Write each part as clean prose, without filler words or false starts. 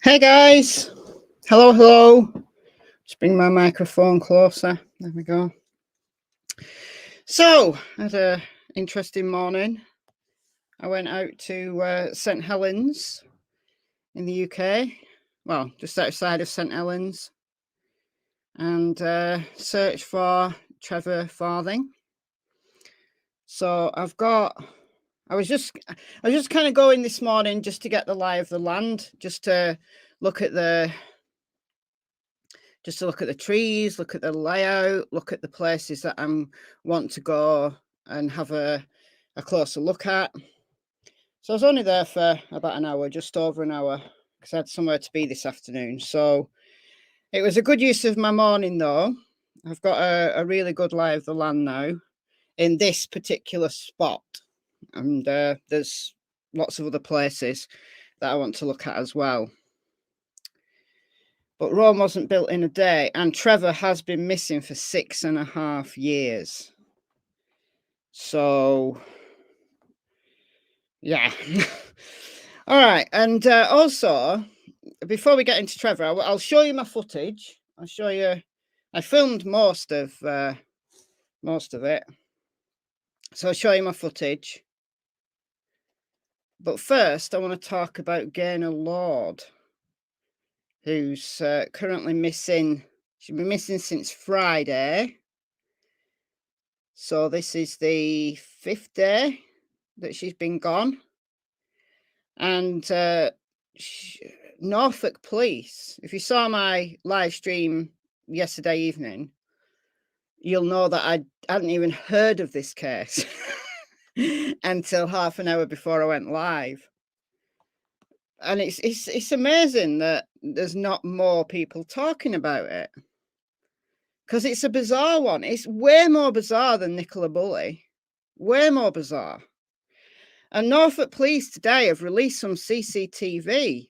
Hey guys, hello. Just bring my microphone closer. There we go. So, I had an interesting morning. I went out to St Helens in the UK, well, just outside of St Helens, and searched for Trevor Farthing. So I was just kind of going this morning just to get the lie of the land, just to look at the trees, look at the layout, look at the places that I want to go and have a closer look at. So I was only there for about an hour, just over an hour, because I had somewhere to be this afternoon. So it was a good use of my morning, though. I've got a really good lie of the land now in this particular spot. And there's lots of other places that I want to look at as well. But Rome wasn't built in a day, and Trevor has been missing for 6.5 years. So, yeah. All right, and also, before we get into Trevor, I'll show you my footage. I'll show you. I filmed most of it, so I'll show you my footage. But first, I want to talk about Gaynor Lord, who's currently missing. She's been missing since Friday. So this is the 5th day that she's been gone. And Norfolk Police, if you saw my live stream yesterday evening, you'll know that I hadn't even heard of this case until half an hour before I went live. And it's amazing that there's not more people talking about it, because it's a bizarre one. It's way more bizarre than Nicola Bulley, way more bizarre. And Norfolk Police today have released some CCTV,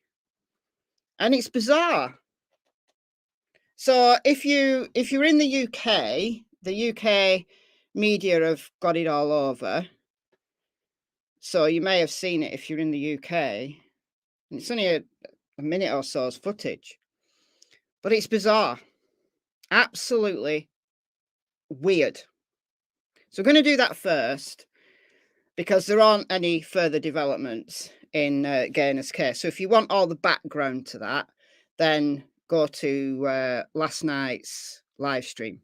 and it's bizarre. So if you're in the UK media have got it all over. So you may have seen it if you're in the UK. And it's only a minute or so's footage, but it's bizarre, absolutely weird. So we're going to do that first, because there aren't any further developments in Gaynor's case. So if you want all the background to that, then go to last night's live stream.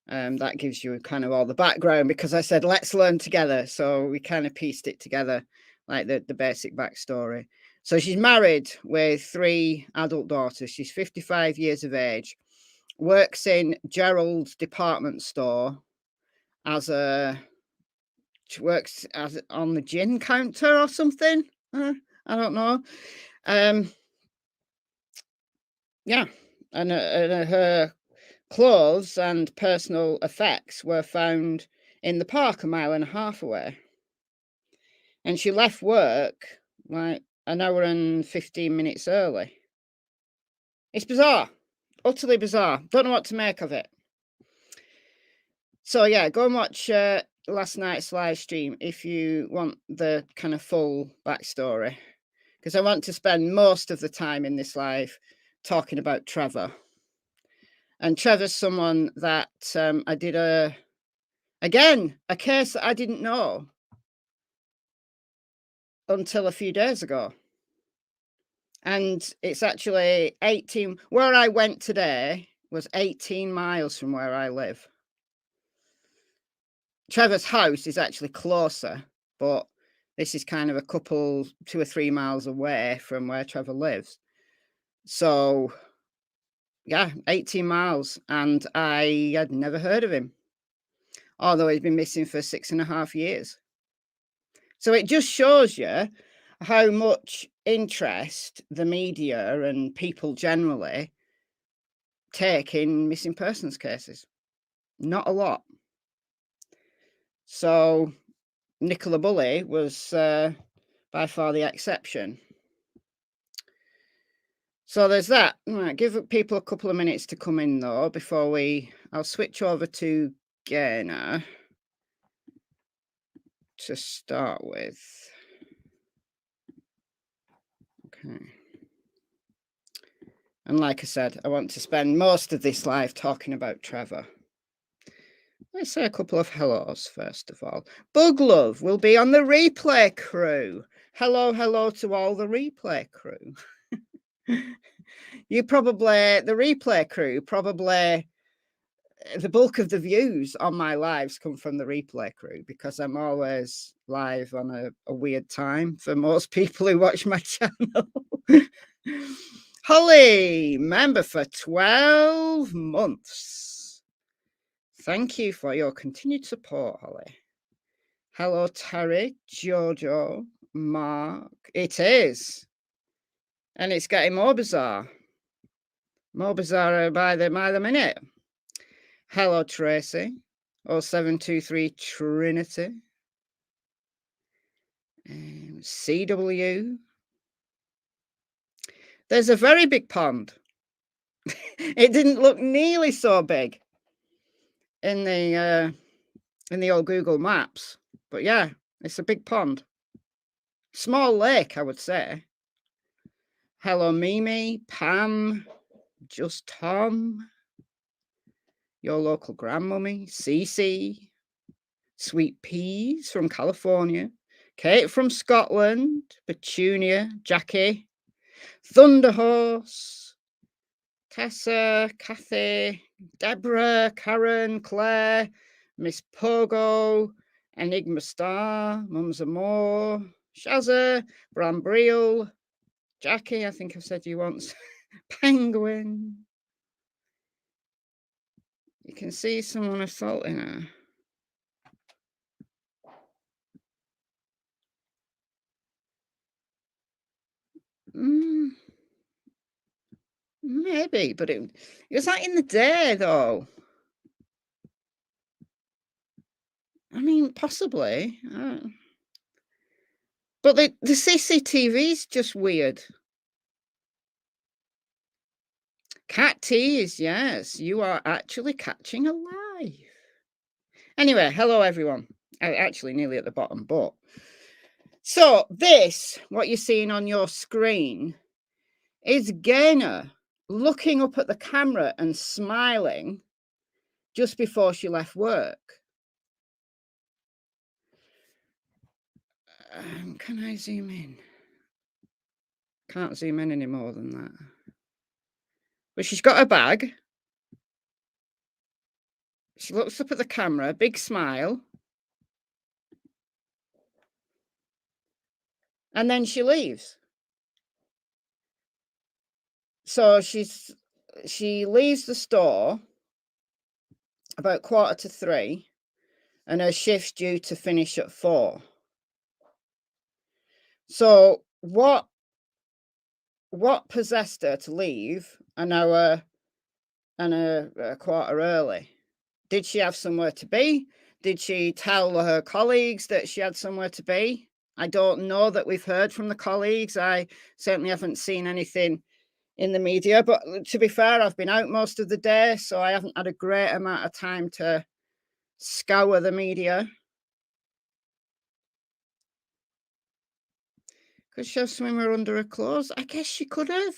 That gives you kind of all the background, because I said, let's learn together. So we kind of pieced it together, like the basic backstory. So she's married with 3 adult daughters. She's 55 years of age, works in Gerald's department store works as on the gin counter or something. I don't know. Yeah, and her clothes and personal effects were found in the park 1.5 miles away. And she left work like 1 hour and 15 minutes early. It's bizarre, utterly bizarre. Don't know what to make of it. So yeah, go and watch last night's live stream if you want the kind of full backstory, because I want to spend most of the time in this live talking about Trevor. And Trevor's someone that I did a case that I didn't know until a few days ago. And it's actually 18, where I went today was 18 miles from where I live. Trevor's house is actually closer, but this is kind of a couple, 2 or 3 miles away from where Trevor lives. So yeah, 18 miles, and I had never heard of him, although he's been missing for 6.5 years. So it just shows you how much interest the media and people generally take in missing persons cases. Not a lot. So Nicola Bulley was by far the exception. So there's that. Right, give people a couple of minutes to come in though before I'll switch over to Gaynor to start with. Okay. And like I said, I want to spend most of this live talking about Trevor. Let's say a couple of hellos first of all. Bug Love will be on the replay crew. Hello to all the replay crew. The replay crew, probably the bulk of the views on my lives come from the replay crew because I'm always live on a weird time for most people who watch my channel. Holly, member for 12 months. Thank you for your continued support, Holly. Hello, Terry, Jojo, Mark. It is. And it's getting more bizarre. More bizarre by the minute. Hello, Tracy. 0723 Trinity. CW. There's a very big pond. It didn't look nearly so big in the old Google Maps. But yeah, it's a big pond. Small lake, I would say. Hello, Mimi, Pam, Just Tom, your local grandmummy, Cece, Sweet Peas from California, Kate from Scotland, Petunia, Jackie, Thunderhorse, Tessa, Kathy, Deborah, Karen, Claire, Miss Pogo, Enigma Star, Mums Amore, Shazza, Brambriel, Jackie, I think I've said you once, Penguin. You can see someone assaulting her. Maybe, but it was like in the day, though. I mean, possibly. But the CCTV is just weird. Cat tease, yes, you are actually catching alive. Anyway, hello everyone. Actually, nearly at the bottom, but so this, what you're seeing on your screen, is Gaynor looking up at the camera and smiling just before she left work. Can I zoom in? Can't zoom in any more than that. But she's got a bag. She looks up at the camera, big smile. And then she leaves. So she leaves the store about 2:45, and her shift's due to finish at 4. So what possessed her to leave an hour and a quarter early? Did she have somewhere to be? Did she tell her colleagues that she had somewhere to be? I don't know that we've heard from the colleagues. I certainly haven't seen anything in the media, but to be fair, I've been out most of the day, so I haven't had a great amount of time to scour the media. Could she have swimmer under her clothes? I guess she could have.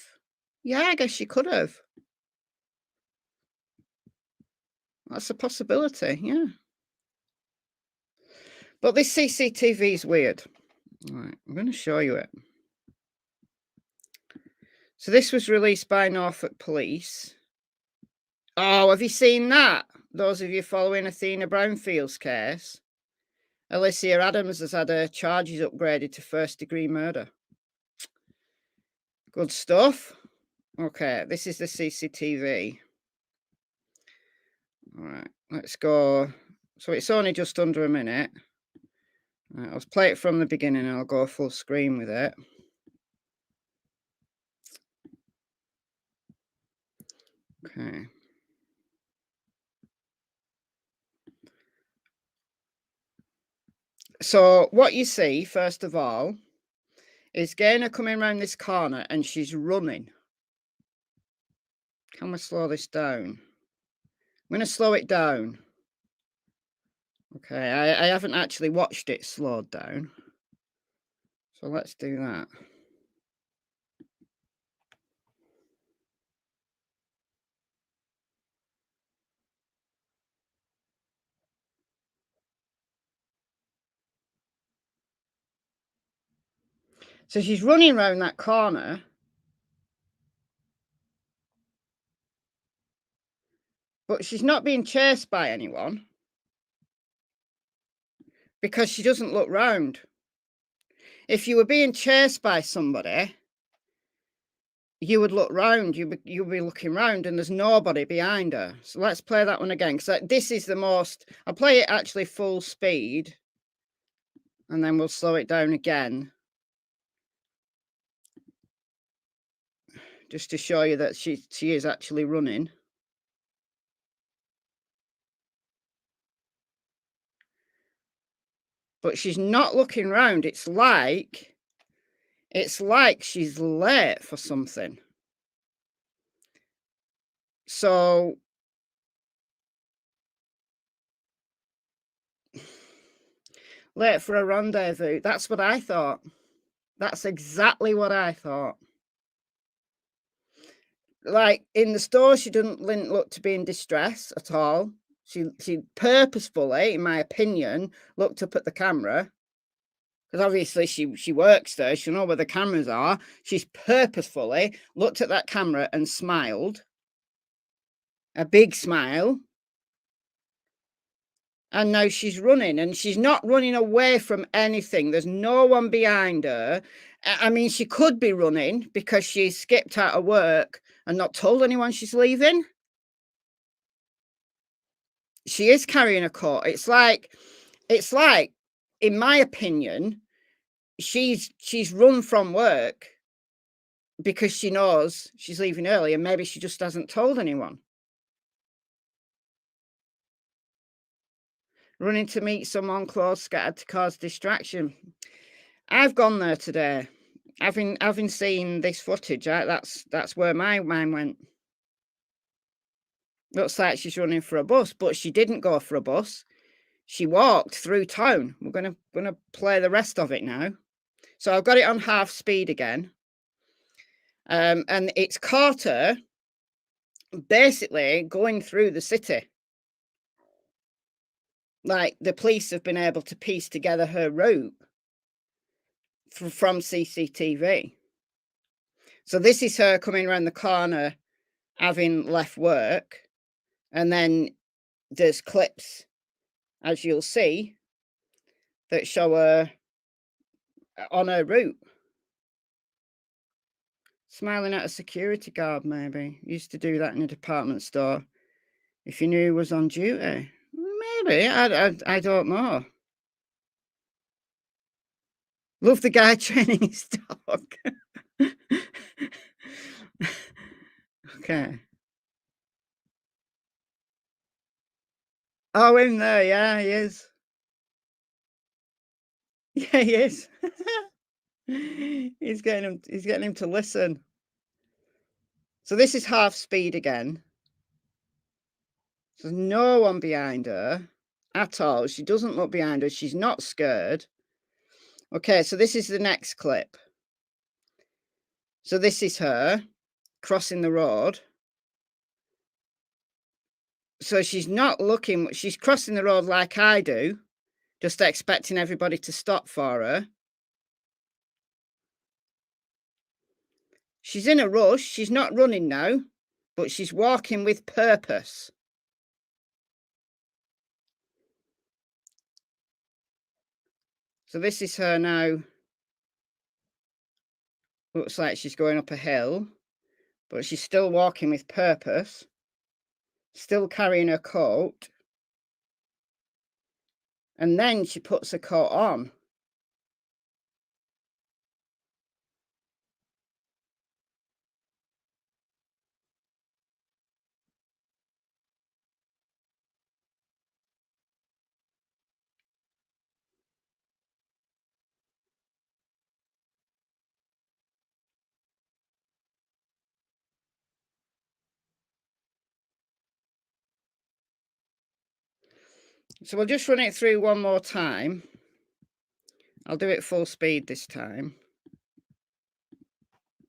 Yeah, I guess she could have. That's a possibility, yeah. But this CCTV is weird. All right, I'm going to show you it. So this was released by Norfolk Police. Oh, have you seen that? Those of you following Athena Brownfield's case. Alicia Adams has had her charges upgraded to first-degree murder. Good stuff. Okay, this is the CCTV. All right, let's go. So it's only just under a minute. Right, I'll play it from the beginning and I'll go full screen with it. Okay. So what you see, first of all, is Gaynor coming around this corner and she's running. Can we slow this down? I'm going to slow it down. Okay, I haven't actually watched it slowed down. So let's do that. So she's running around that corner. But she's not being chased by anyone because she doesn't look round. If you were being chased by somebody, you would look round, you'll be looking round, and there's nobody behind her. So let's play that one again, because this is the most... I'll play it actually full speed, and then we'll slow it down again, just to show you that she is actually running. But she's not looking round. It's like she's late for something. So late for a rendezvous. That's what I thought. That's exactly what I thought. Like in the store, she didn't look to be in distress at all. She purposefully, in my opinion, looked up at the camera, because obviously she works there. She'll know where the cameras are. She's purposefully looked at that camera and smiled, a big smile. And now she's running, and she's not running away from anything. There's no one behind her. I mean, she could be running because she skipped out of work and not told anyone she's leaving. She is carrying a coat. It's like, in my opinion, she's run from work because she knows she's leaving early, and maybe she just hasn't told anyone. Running to meet someone close, scattered to cause distraction. I've gone there today. Having seen this footage, that's where my mind went. Looks like she's running for a bus, but she didn't go for a bus. She walked through town. We're gonna play the rest of it now. So I've got it on half speed again. And it's caught her basically going through the city. Like, the police have been able to piece together her route from CCTV. So this is her coming around the corner, having left work, and then there's clips, as you'll see, that show her on her route. Smiling at a security guard, maybe. Used to do that in a department store. If you knew he was on duty. Maybe. I don't know. Love the guy training his dog. Okay. Oh, in there, yeah, he is. Yeah, he is. He's getting him to listen. So this is half speed again. There's no one behind her at all. She doesn't look behind her. She's not scared. Okay, so this is the next clip. So this is her crossing the road. So she's not looking, she's crossing the road like I do, just expecting everybody to stop for her. She's in a rush. She's not running now, but she's walking with purpose. So this is her now. Looks like she's going up a hill, but she's still walking with purpose, still carrying her coat. And then she puts her coat on. So we'll just run it through one more time. I'll do it full speed this time,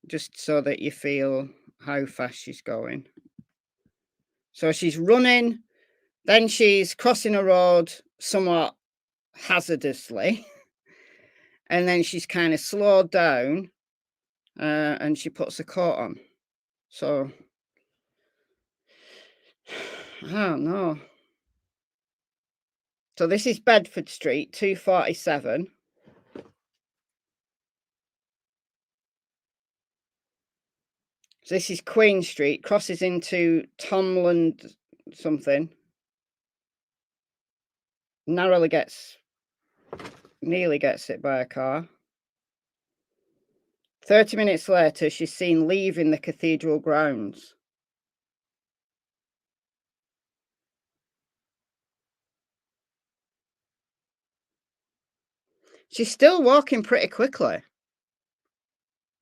just so that you feel how fast she's going. So she's running, then she's crossing a road somewhat hazardously, And then she's kind of slowed down and she puts a coat on. So, I don't know. So this is Bedford Street, 247. So this is Queen Street, crosses into Tomland something. Nearly gets hit by a car. 30 minutes later, she's seen leaving the cathedral grounds. She's still walking pretty quickly.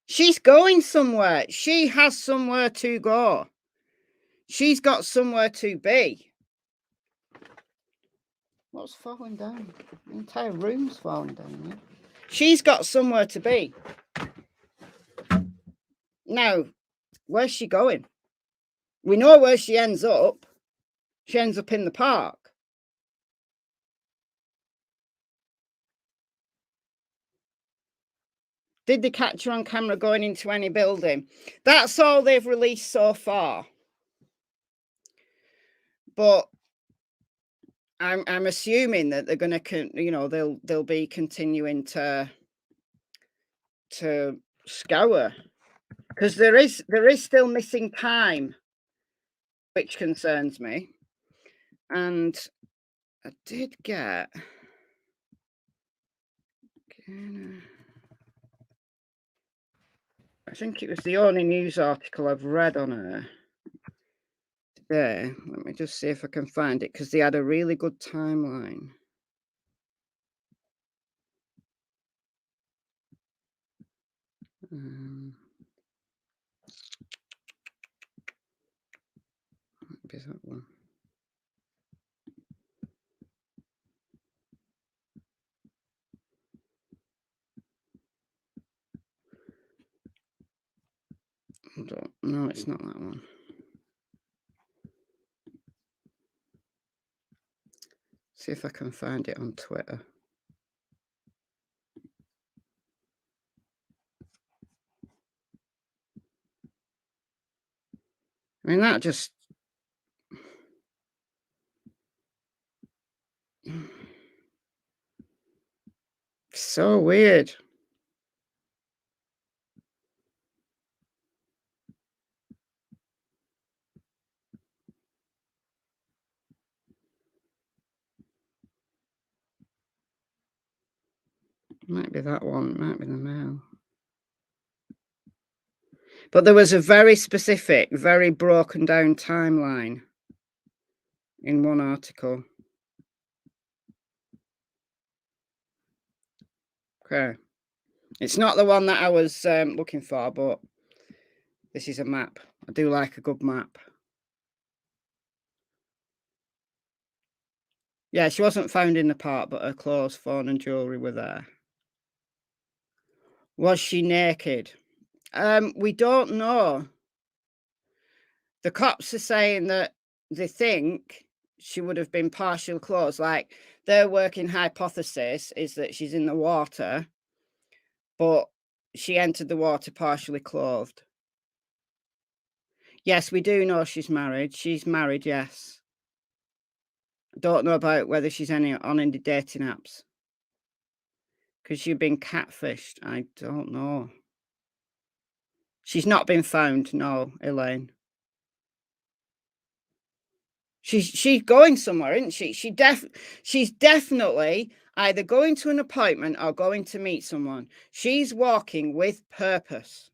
She's going somewhere. She has somewhere to go. She's got somewhere to be. What's falling down? The entire room's falling down here. She's got somewhere to be. Now, where's she going? We know where she ends up. She ends up in the park. Did they catch her on camera going into any building? That's all they've released so far. But I'm assuming that they're going to, you know, they'll be continuing to scour, because there is still missing time, which concerns me. And I did get. I think it was the only news article I've read on her today. Let me just see if I can find it, because they had a really good timeline. Might be that one. No, it's not that one. See if I can find it on Twitter. I mean, that just. So weird. Might be that one. Might be the Mail. But there was a very specific, very broken down timeline in one article. Okay. It's not the one that I was looking for, but this is a map. I do like a good map. Yeah, she wasn't found in the park, but her clothes, phone and jewellery were there. Was she naked? We don't know. The cops are saying that they think she would have been partially clothed. Like, their working hypothesis is that she's in the water, but she entered the water partially clothed. Yes, we do know she's married. She's married, yes. Don't know about whether she's on any dating apps. Because she's been catfished. I don't know. She's not been found, no, Elaine. She's going somewhere, isn't she? She's definitely either going to an appointment or going to meet someone. She's walking with purpose.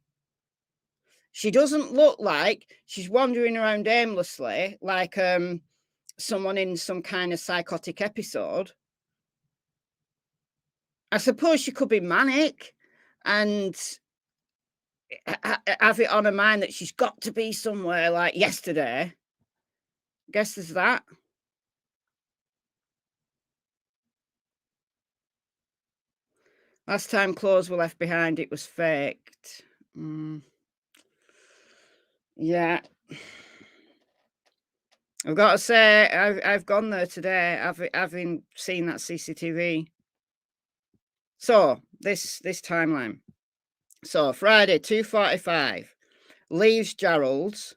She doesn't look like she's wandering around aimlessly like someone in some kind of psychotic episode. I suppose she could be manic and have it on her mind that she's got to be somewhere like yesterday. Guess there's that. Last time clothes were left behind, it was faked. Yeah. I've got to say, I've gone there today, having seen that CCTV. So this timeline. So Friday, 2:45, leaves Gerald's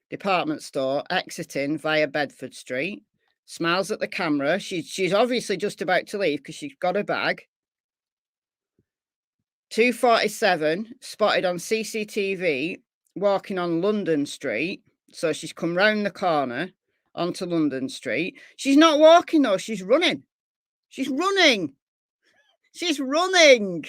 department store, exiting via Bedford Street. Smiles at the camera. She's obviously just about to leave because she's got her bag. 2:47, spotted on CCTV walking on London Street. So she's come round the corner onto London Street. She's not walking though, she's running. She's running. She's running.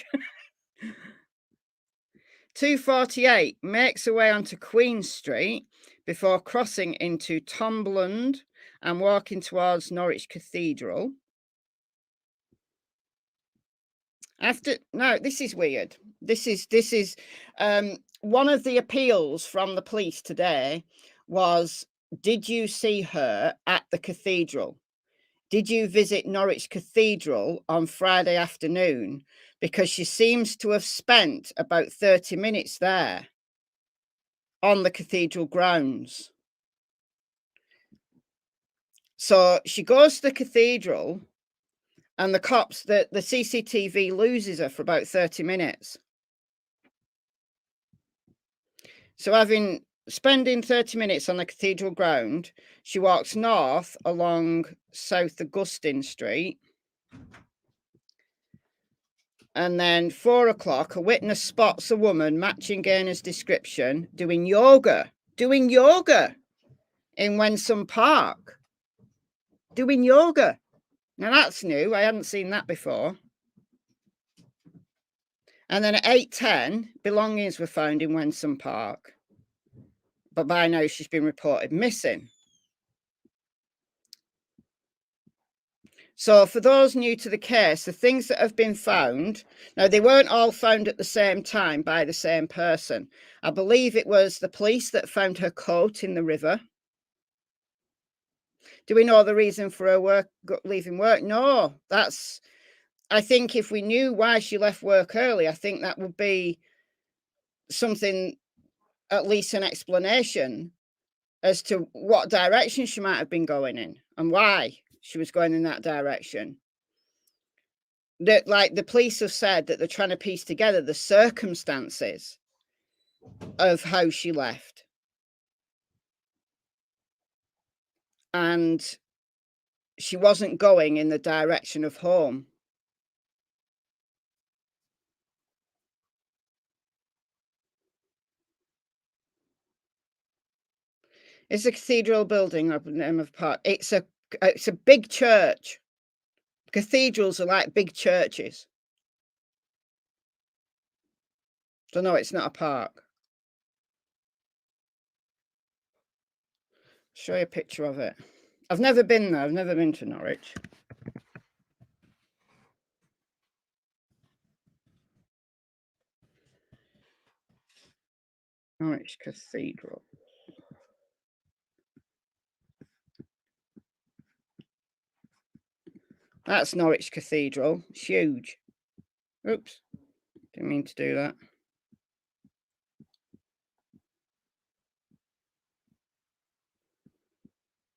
2:48, makes her way onto Queen Street before crossing into Tomblund and walking towards Norwich Cathedral. No, this is weird. This is one of the appeals from the police today was, did you see her at the cathedral? Did you visit Norwich Cathedral on Friday afternoon? Because she seems to have spent about 30 minutes there on the cathedral grounds. So she goes to the cathedral and the cops, the CCTV loses her for about 30 minutes. So spending 30 minutes on the cathedral ground, she walks north along South Augustine Street. And then 4 o'clock, a witness spots a woman matching Gaynor's description doing yoga in Wensum Park. Doing yoga. Now that's new. I hadn't seen that before. And then at 8:10, belongings were found in Wensum Park. But by now she's been reported missing. So for those new to the case, the things that have been found, now they weren't all found at the same time by the same person. I believe it was the police that found her coat in the river. Do we know the reason for her leaving work? No, I think if we knew why she left work early, I think that would be something, at least an explanation as to what direction she might have been going in and why she was going in that direction. That, like, the police have said that they're trying to piece together the circumstances of how she left. And she wasn't going in the direction of home. It's a cathedral building up in the name of park. It's a big church. Cathedrals are like big churches. So no, it's not a park. Show you a picture of it. I've never been there. I've never been to Norwich. Norwich Cathedral. That's Norwich Cathedral. It's huge. Oops. Didn't mean to do that.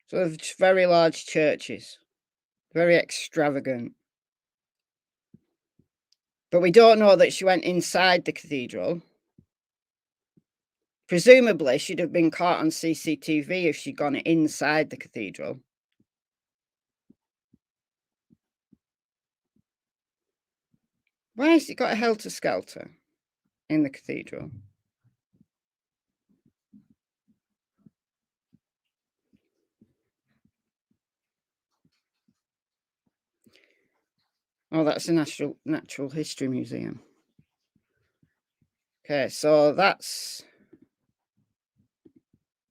So it's very large churches. Very extravagant. But we don't know that she went inside the cathedral. Presumably, she'd have been caught on CCTV if she'd gone inside the cathedral. Why has it got a helter-skelter in the cathedral? Oh, that's a natural history museum. Okay, so that's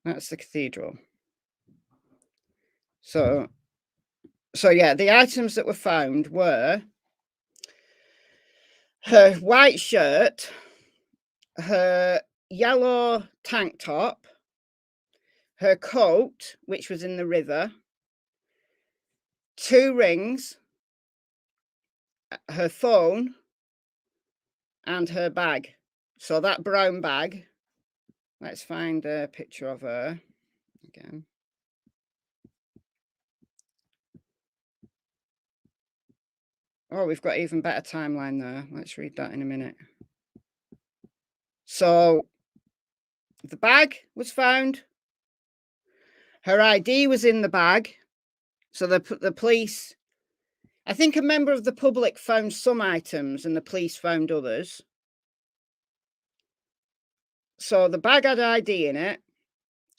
the cathedral. So yeah, the items that were found were her white shirt, her yellow tank top, her coat, which was in the river, 2 rings, her phone, and her bag. So that brown bag, let's find a picture of her again. Oh, we've got even better timeline there. Let's read that in a minute. So the bag was found. Her ID was in the bag. So the police, I think a member of the public found some items and the police found others. So the bag had ID in it.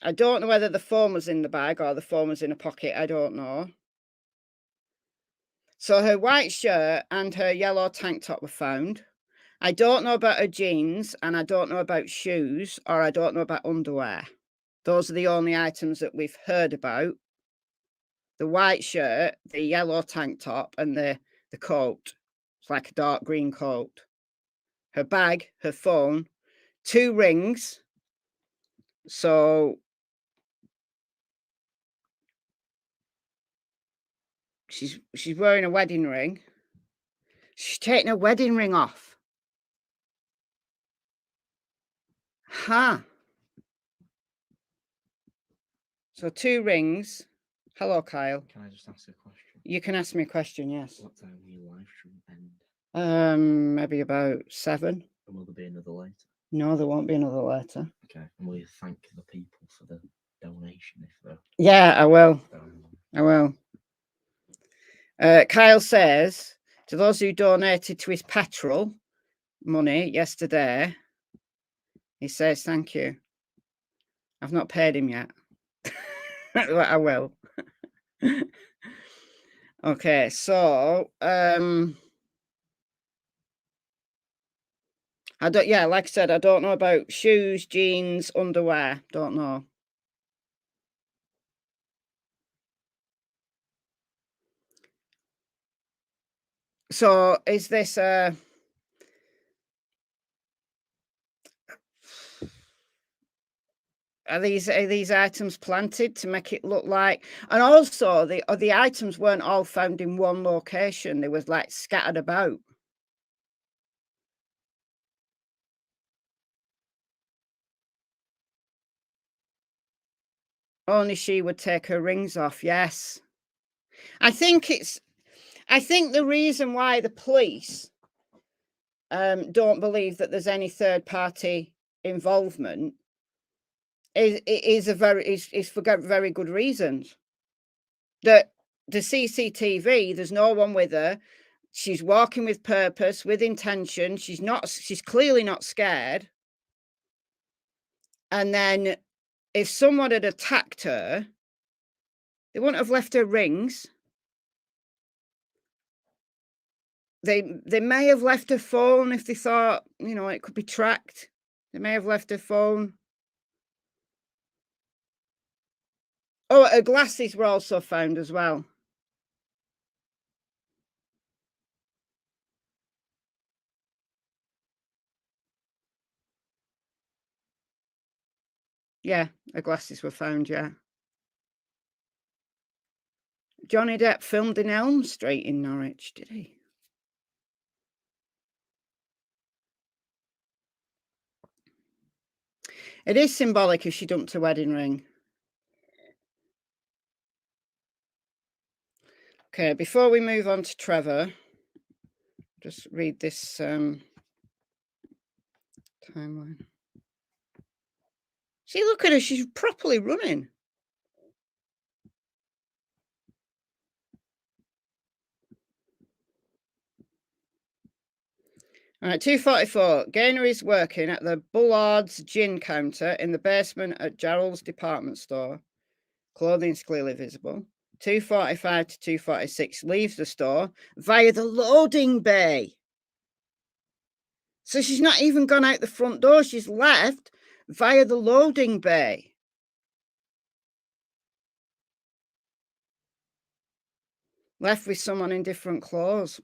I don't know whether the phone was in the bag or the phone was in a pocket. I don't know. So her white shirt and her yellow tank top were found. I don't know about her jeans, and I don't know about shoes, or I don't know about underwear. Those are the only items that we've heard about. The white shirt, the yellow tank top, and the coat. It's like a dark green coat. Her bag, her phone, 2 rings. So she's wearing a wedding ring. She's taking a wedding ring off. Huh. So 2 rings. Hello, Kyle. Can I just ask a question? You can ask me a question, yes. What time will your live stream end? Maybe about 7. And will there be another later? No, there won't be another later. Okay. And will you thank the people for the donation if they're... Yeah, I will. I will. Kyle says, to those who donated to his petrol money yesterday, he says, thank you. I've not paid him yet. I will. Okay, so I don't, yeah, like I said, I don't know about shoes, jeans, underwear. Don't know. So is this are these items planted to make it look like? And also the items weren't all found in one location. They was like scattered about. Only she would take her rings off. Yes. I think the reason why the police don't believe that there's any third party involvement is for very good reasons. That the CCTV, there's no one with her. She's walking with purpose, with intention. She's clearly not scared. And then if someone had attacked her, they wouldn't have left her rings. They may have left her phone if they thought, you know, it could be tracked. They may have left her phone. Oh, her glasses were also found as well. Yeah, her glasses were found, yeah. Johnny Depp filmed in Elm Street in Norwich, did he? It is symbolic if she dumped her wedding ring. Okay, before we move on to Trevor, just read this timeline. See, look at her, she's properly running. All right, 2:44. Gaynor is working at the Bullard's gin counter in the basement at Gerald's department store. Clothing's clearly visible. 2:45 to 2:46. Leaves the store via the loading bay. So she's not even gone out the front door. She's left via the loading bay. Left with someone in different clothes.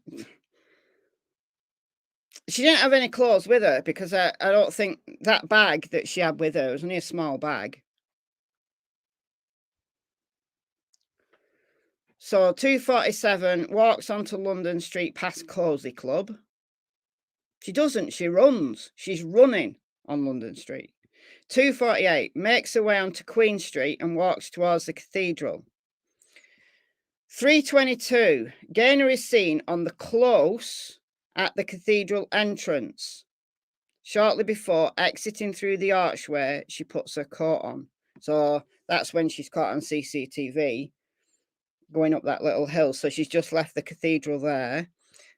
She didn't have any clothes with her because I don't think that bag that she had with her was only a small bag. So 2:47, walks onto London Street past Cozy Club. She doesn't, she runs. She's running on London Street. 2:48, makes her way onto Queen Street and walks towards the cathedral. 3:22. Gaynor is seen on the close at the cathedral entrance. Shortly before exiting through the archway, she puts her coat on. So that's when she's caught on CCTV going up that little hill. So she's just left the cathedral there.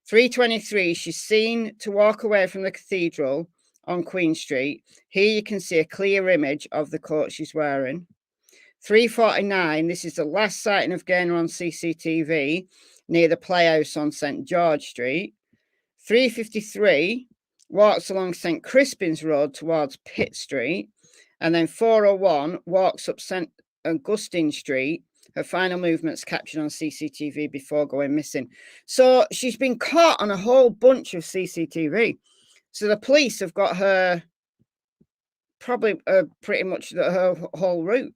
3:23, she's seen to walk away from the cathedral on Queen Street. Here you can see a clear image of the coat she's wearing. 3:49, this is the last sighting of Gaynor on CCTV near the Playhouse on St George Street. 3:53, walks along St Crispin's Road towards Pitt Street. And then 4:01, walks up St Augustine Street. Her final movements captured on CCTV before going missing. So she's been caught on a whole bunch of CCTV. So the police have got her probably pretty much her whole route.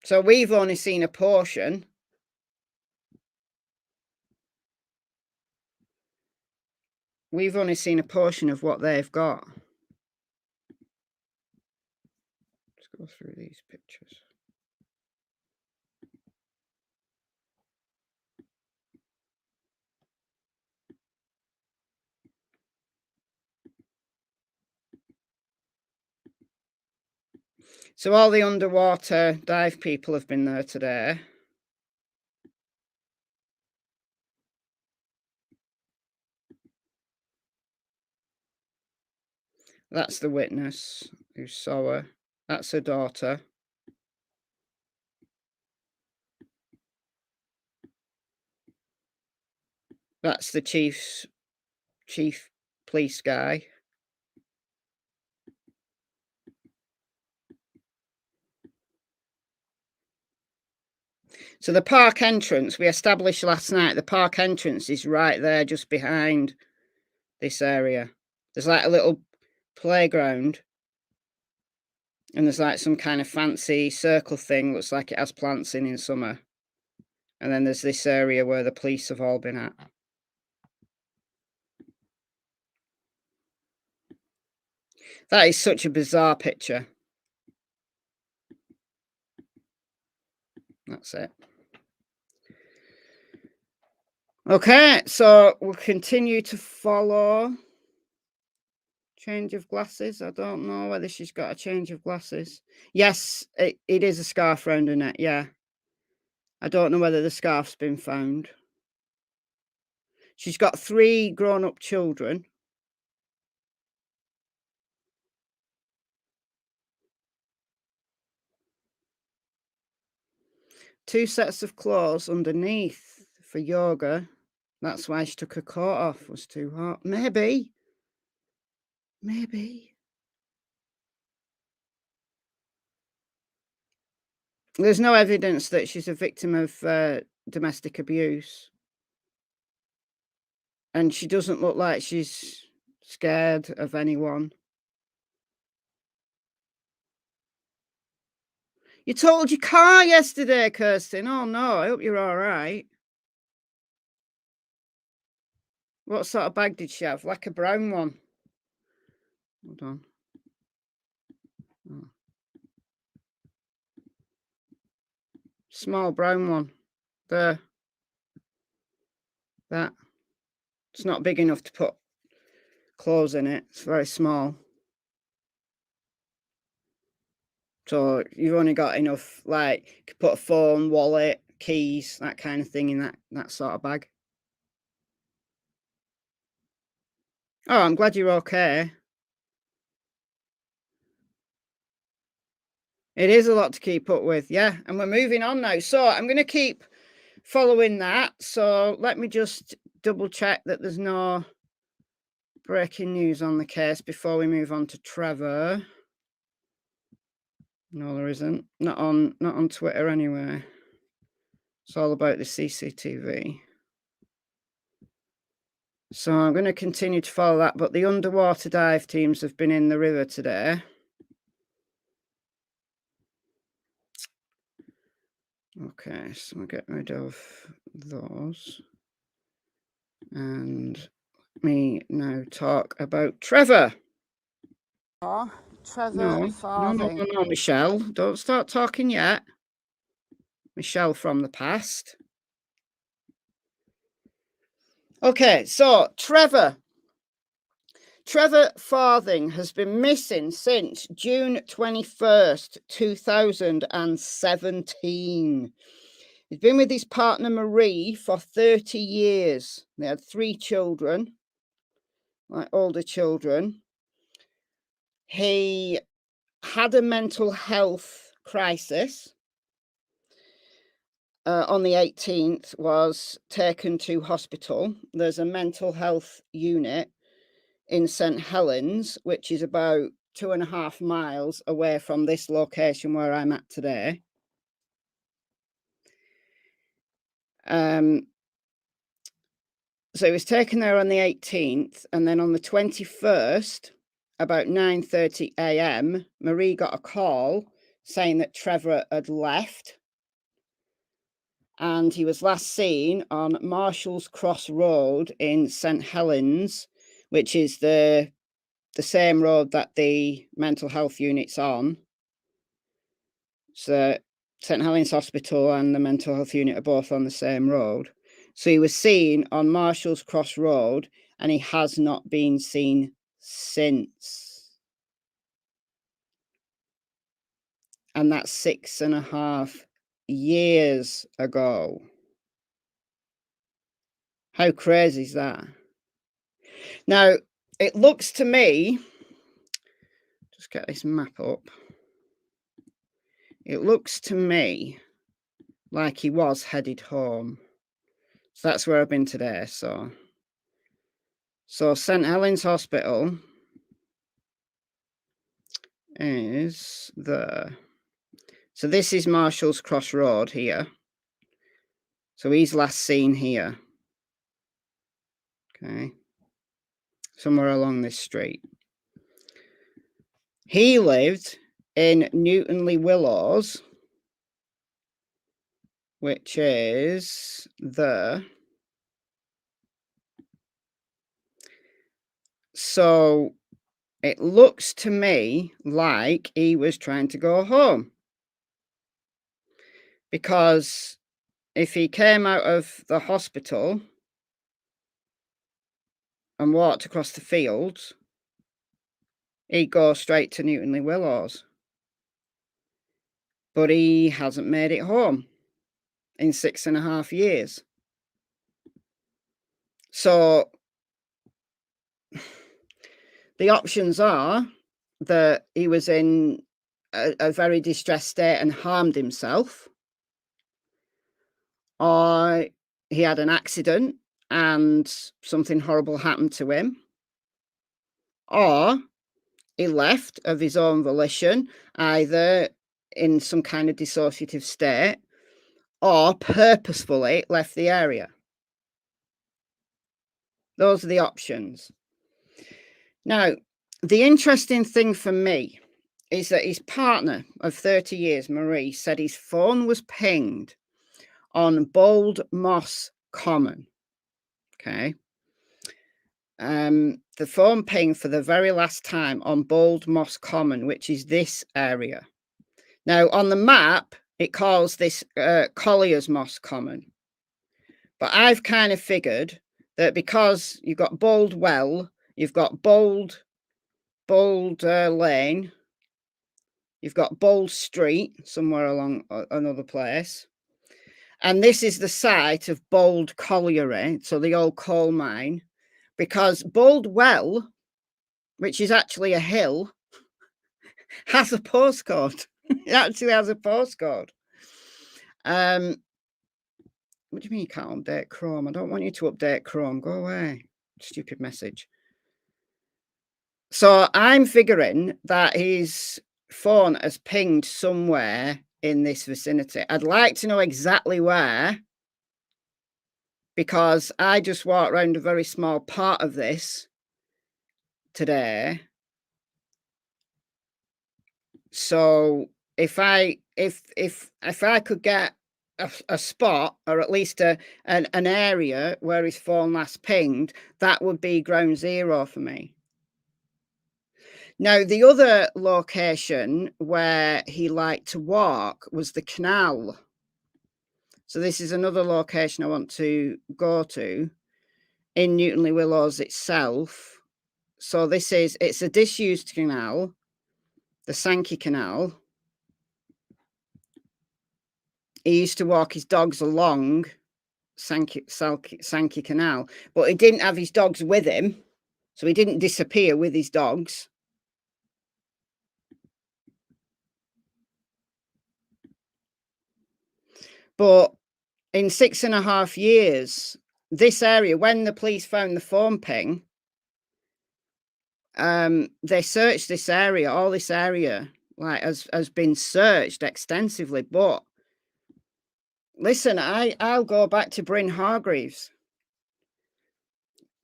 So we've only seen a portion. We've only seen a portion of what they've got. Let's go through these pictures. So all the underwater dive people have been there today. That's the witness who saw her. That's her daughter. That's the chief police guy. So the park entrance, we established last night, the park entrance is right there just behind this area. There's like a little playground and there's like some kind of fancy circle thing. Looks like it has plants in summer. And then there's this area where the police have all been at. That is such a bizarre picture. That's it. Okay, so we'll continue to follow. Change of glasses. I don't know whether she's got a change of glasses. Yes, it is a scarf round her neck. Yeah. I don't know whether the scarf's been found. She's got 3 grown-up children. Two sets of clothes underneath for yoga. That's why she took her coat off. It was too hot. Maybe. There's no evidence that she's a victim of domestic abuse. And she doesn't look like she's scared of anyone. You totaled your car yesterday, Kirsten. Oh, no. I hope you're all right. What sort of bag did she have? Like a brown one. Hold on. Oh. Small brown one. There. That. It's not big enough to put clothes in it. It's very small. So you've only got enough, like, you could put a phone, wallet, keys, that kind of thing in that sort of bag. Oh, I'm glad you're okay. It is a lot to keep up with, yeah. And we're moving on now. So I'm going to keep following that. So let me just double check that there's no breaking news on the case before we move on to Trevor. No, there isn't. Not on Twitter anyway. It's all about the CCTV. So I'm going to continue to follow that. But the underwater dive teams have been in the river today. Okay, so we'll get rid of those. And let me now talk about Trevor. No, Farthing. no, Michelle. Don't start talking yet. Michelle from the past. Okay, so Trevor Farthing has been missing since June 21st, 2017. He's been with his partner Marie for 30 years. They had 3 children, like older children. He had a mental health crisis. On the 18th, was taken to hospital. There's a mental health unit in St Helens, which is about 2.5 miles away from this location where I'm at today. So he was taken there on the 18th, and then on the 21st, about 9:30 a.m, Marie got a call saying that Trevor had left, and he was last seen on Marshall's Cross Road in St Helens, which is the same road that the mental health unit's on. So St Helens Hospital and the mental health unit are both on the same road. So he was seen on Marshall's Cross Road, and he has not been seen since. And that's 6.5 years ago. How crazy is that? Now, it looks to me, just get this map up. It looks to me like he was headed home. So that's where I've been today. So St Helens Hospital is there. So this is Marshall's Cross Road here. So he's last seen here. Okay. Somewhere along this street. He lived in Newton-le-Willows, which is there. So it looks to me like he was trying to go home. Because if he came out of the hospital and walked across the fields, he'd go straight to Newton-le-Willows. But he hasn't made it home in 6.5 years. So the options are that he was in a very distressed state and harmed himself, or he had an accident and something horrible happened to him, or he left of his own volition, either in some kind of dissociative state or purposefully left the area. Those are the options. Now, the interesting thing for me is that his partner of 30 years, Marie, said his phone was pinged on Bold Moss Common. Okay. The phone pinged for the very last time on Bold Moss Common, which is this area. Now, on the map, it calls this Collier's Moss Common. But I've kind of figured that because you've got Bold Well, you've got Bold Lane, you've got Bold Street somewhere along another place. And this is the site of Bold Colliery, so the old coal mine, because Bold Well, which is actually a hill, has a postcode. It actually has a postcode. What do you mean you can't update Chrome? I don't want you to update Chrome. Go away. Stupid message. So I'm figuring that his phone has pinged somewhere in this vicinity. I'd like to know exactly where, because I just walked around a very small part of this today. So if I could get a spot, or at least an area where his phone last pinged, that would be ground zero for me. Now, the other location where he liked to walk was the canal. So this is another location I want to go to in Newtonley Willows itself. So it's a disused canal, the Sankey Canal. He used to walk his dogs along Sankey Canal, but he didn't have his dogs with him, so he didn't disappear with his dogs. But in 6.5 years, this area, when the police found the phone ping, they searched this area, all this area, like has been searched extensively. But listen, I'll go back to Bryn Hargreaves,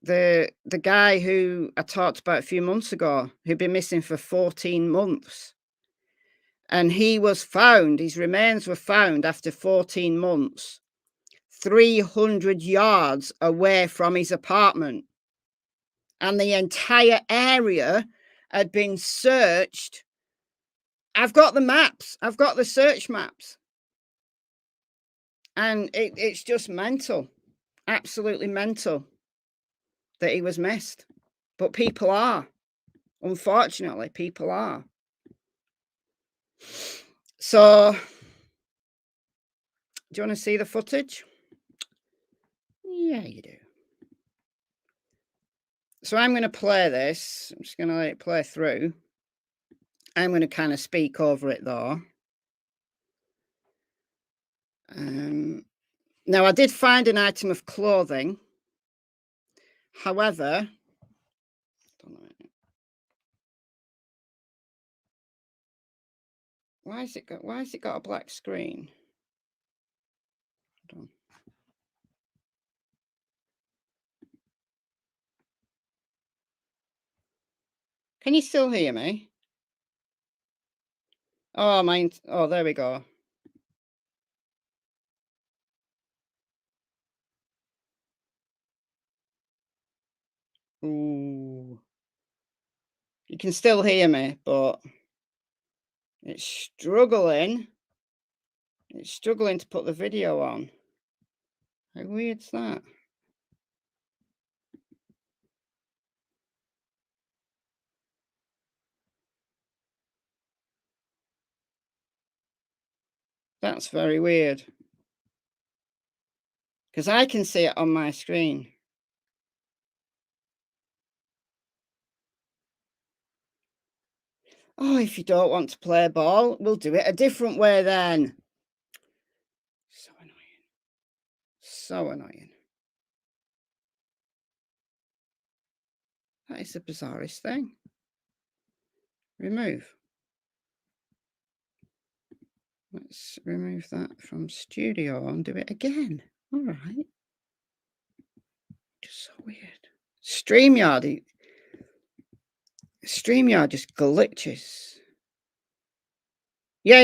the guy who I talked about a few months ago, who'd been missing for 14 months. And he was found, his remains were found after 14 months, 300 yards away from his apartment. And the entire area had been searched. I've got the maps. I've got the search maps. And it's just mental, absolutely mental that he was missed. But people are. Unfortunately, people are. So, do you want to see the footage? Yeah, you do. So I'm going to play this. I'm just going to let it play through. I'm going to kind of speak over it, though. Now, I did find an item of clothing. However, why has it got a black screen? Hold on. Can you still hear me? Oh, mine. Oh, there we go. Ooh. You can still hear me, but it's struggling. It's struggling to put the video on. How weird's that? That's very weird. Because I can see it on my screen. Oh, if you don't want to play ball, we'll do it a different way then. So annoying. So annoying. That is the bizarrest thing. Remove. Let's remove that from studio and do it again. All right. Just so weird. StreamYard just glitches. Yeah.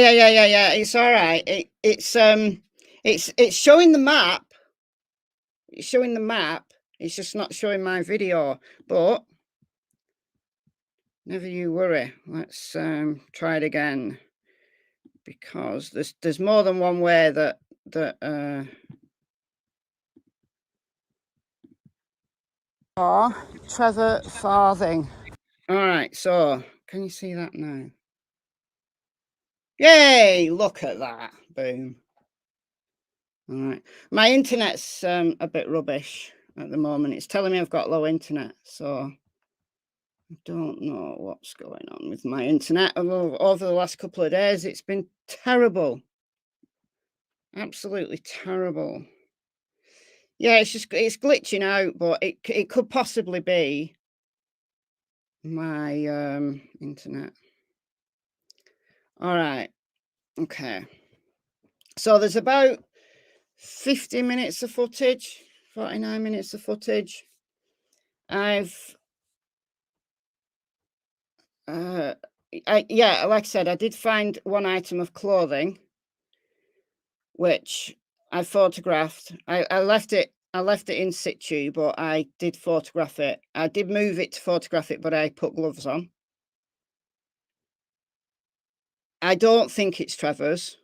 It's all right. It's showing the map. It's showing the map. It's just not showing my video. But never you worry. Let's try it again, because there's more than one way that Trevor Farthing. All right, so can you see that now? Yay, look at that. Boom. All right. My internet's a bit rubbish at the moment. It's telling me I've got low internet, so I don't know what's going on with my internet. Over the last couple of days, it's been terrible. Absolutely terrible. Yeah, it's glitching out, but it could possibly be my internet. All right. Okay. So there's about 50 minutes of footage, 49 minutes of footage. Like I said, I did find one item of clothing, which I photographed. I left it in situ, but I did photograph it. I did move it to photograph it, but I put gloves on. I don't think it's Trevor's,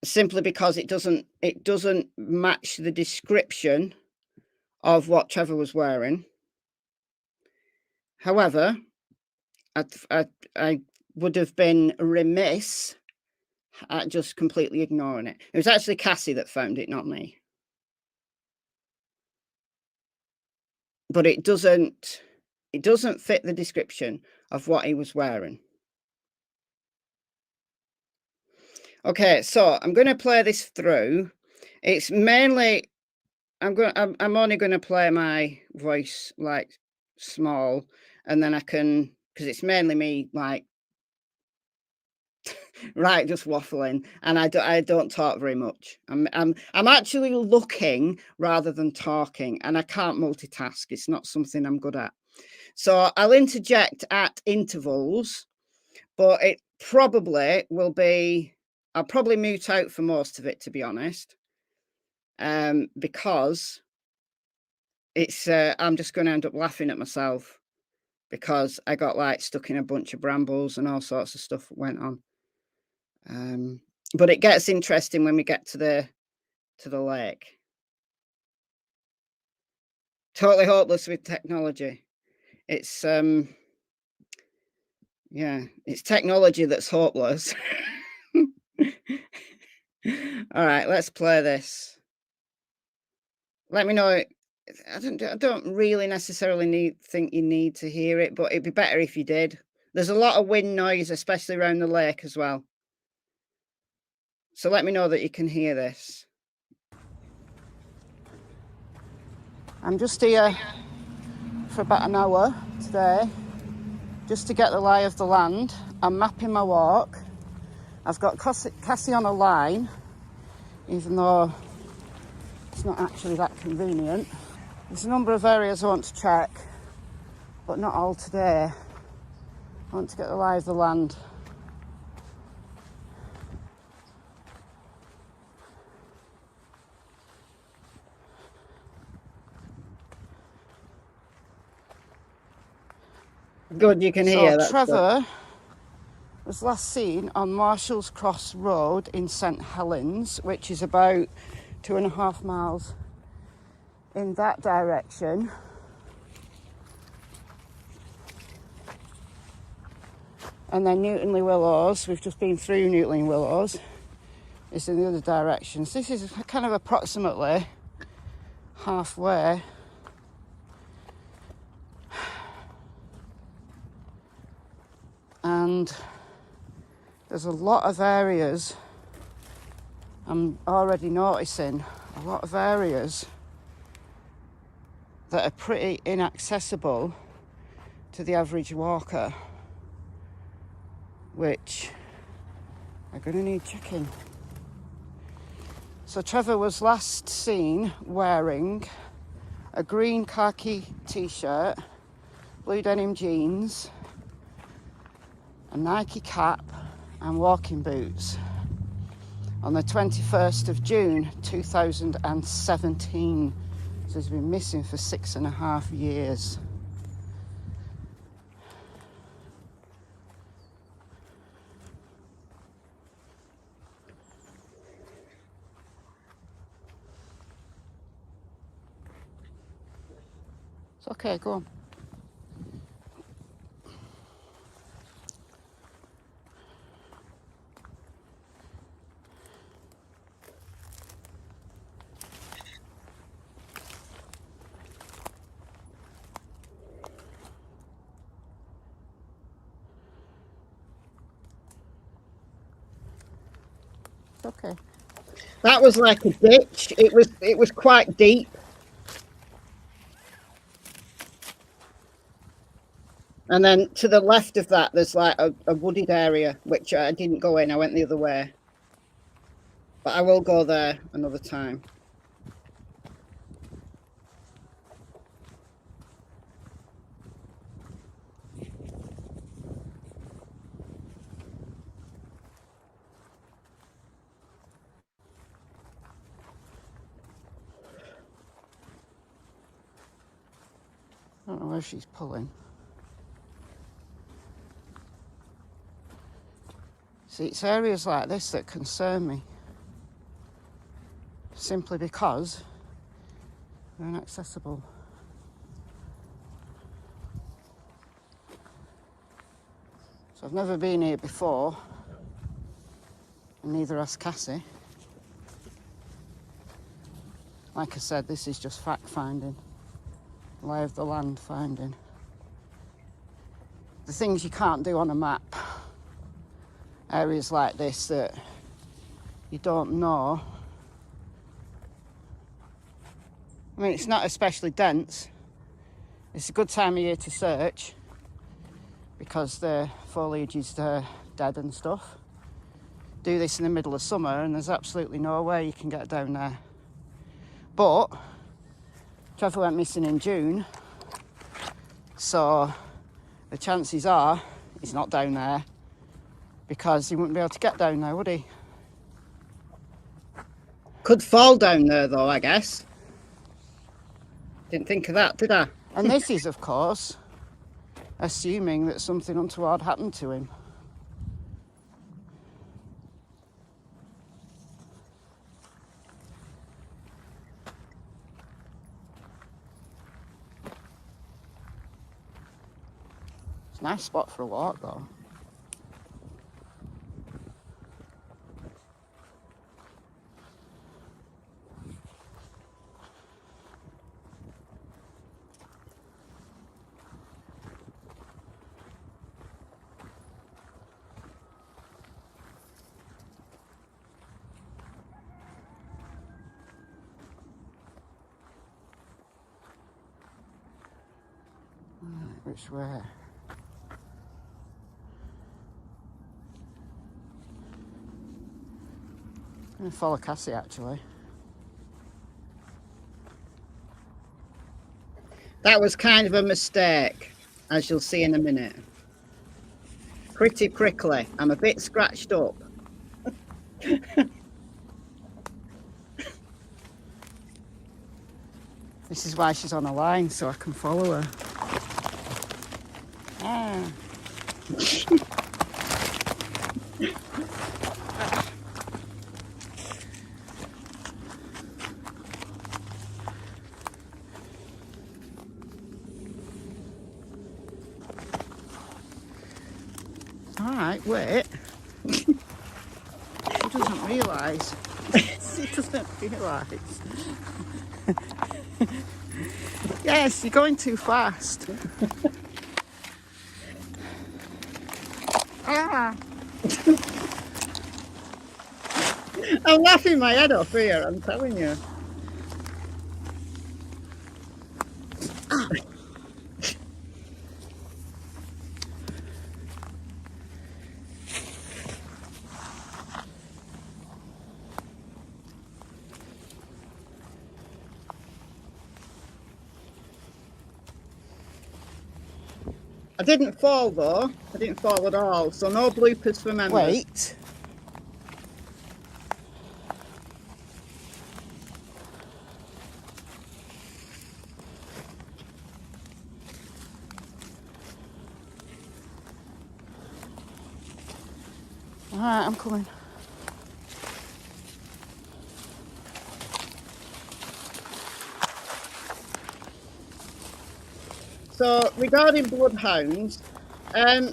simply because it doesn't match the description of what Trevor was wearing. However, I would have been remiss at just completely ignoring it. It was actually Cassie that found it, not me. But it doesn't fit the description of what he was wearing. Okay, so I'm going to play this through. It's mainly I'm only going to play my voice like small, and then I can, because it's mainly me like right, just waffling, and I don't talk very much. I'm actually looking rather than talking, and I can't multitask. It's not something I'm good at. So I'll interject at intervals, but it probably will be, I'll probably mute out for most of it, to be honest, because it's I'm just going to end up laughing at myself, because I got like stuck in a bunch of brambles and all sorts of stuff went on. But it gets interesting when we get to the lake. Totally hopeless with technology. It's yeah, it's technology that's hopeless. All right, let's play this. Let me know. I don't really necessarily think you need to hear it, but it'd be better if you did. There's a lot of wind noise, especially around the lake as well. So let me know that you can hear this. I'm just here for about an hour today, just to get the lie of the land. I'm mapping my walk. I've got Cassie on a line, even though it's not actually that convenient. There's a number of areas I want to check, but not all today. I want to get the lie of the land. Good, you can hear. So Trevor was last seen on Marshall's Cross Road in St Helens, which is about 2.5 miles in that direction. And then Newtonley Willows, we've just been through Newtonley Willows, is in the other direction. So this is kind of approximately halfway. And there's a lot of areas, I'm already noticing, a lot of areas that are pretty inaccessible to the average walker, which are going to need checking. So Trevor was last seen wearing a green khaki t-shirt, blue denim jeans, a Nike cap and walking boots on the 21st of June 2017. So he's been missing for 6.5 years. It's okay, go on. It's okay. That was like a ditch. It was quite deep. And then to the left of that, there's like a wooded area, which I didn't go in. I went the other way. But I will go there another time. I don't know where she's pulling. See, it's areas like this that concern me. Simply because they're inaccessible. So I've never been here before, and neither has Cassie. Like I said, this is just fact finding, lay of the land finding. The things you can't do on a map, areas like this that you don't know. I mean, it's not especially dense. It's a good time of year to search because the foliage is dead and stuff. Do this in the middle of summer and there's absolutely no way you can get down there. But Trevor went missing in June, so the chances are he's not down there because he wouldn't be able to get down there, would he? Could fall down there though, I guess. Didn't think of that, did I? And this is, of course, assuming that something untoward happened to him. It's a nice spot for a walk, though. Which way? I'm going to follow Cassie, actually. That was kind of a mistake, as you'll see in a minute. Pretty prickly. I'm a bit scratched up. This is why she's on a line, so I can follow her. Ah. All right, wait. She doesn't realise. She doesn't realise. Yes, you're going too fast. Ah. I'm laughing my head off here, I'm telling you. I didn't fall though. I didn't fall at all, so no bloopers for members. Wait. All right, I'm coming. So regarding bloodhounds,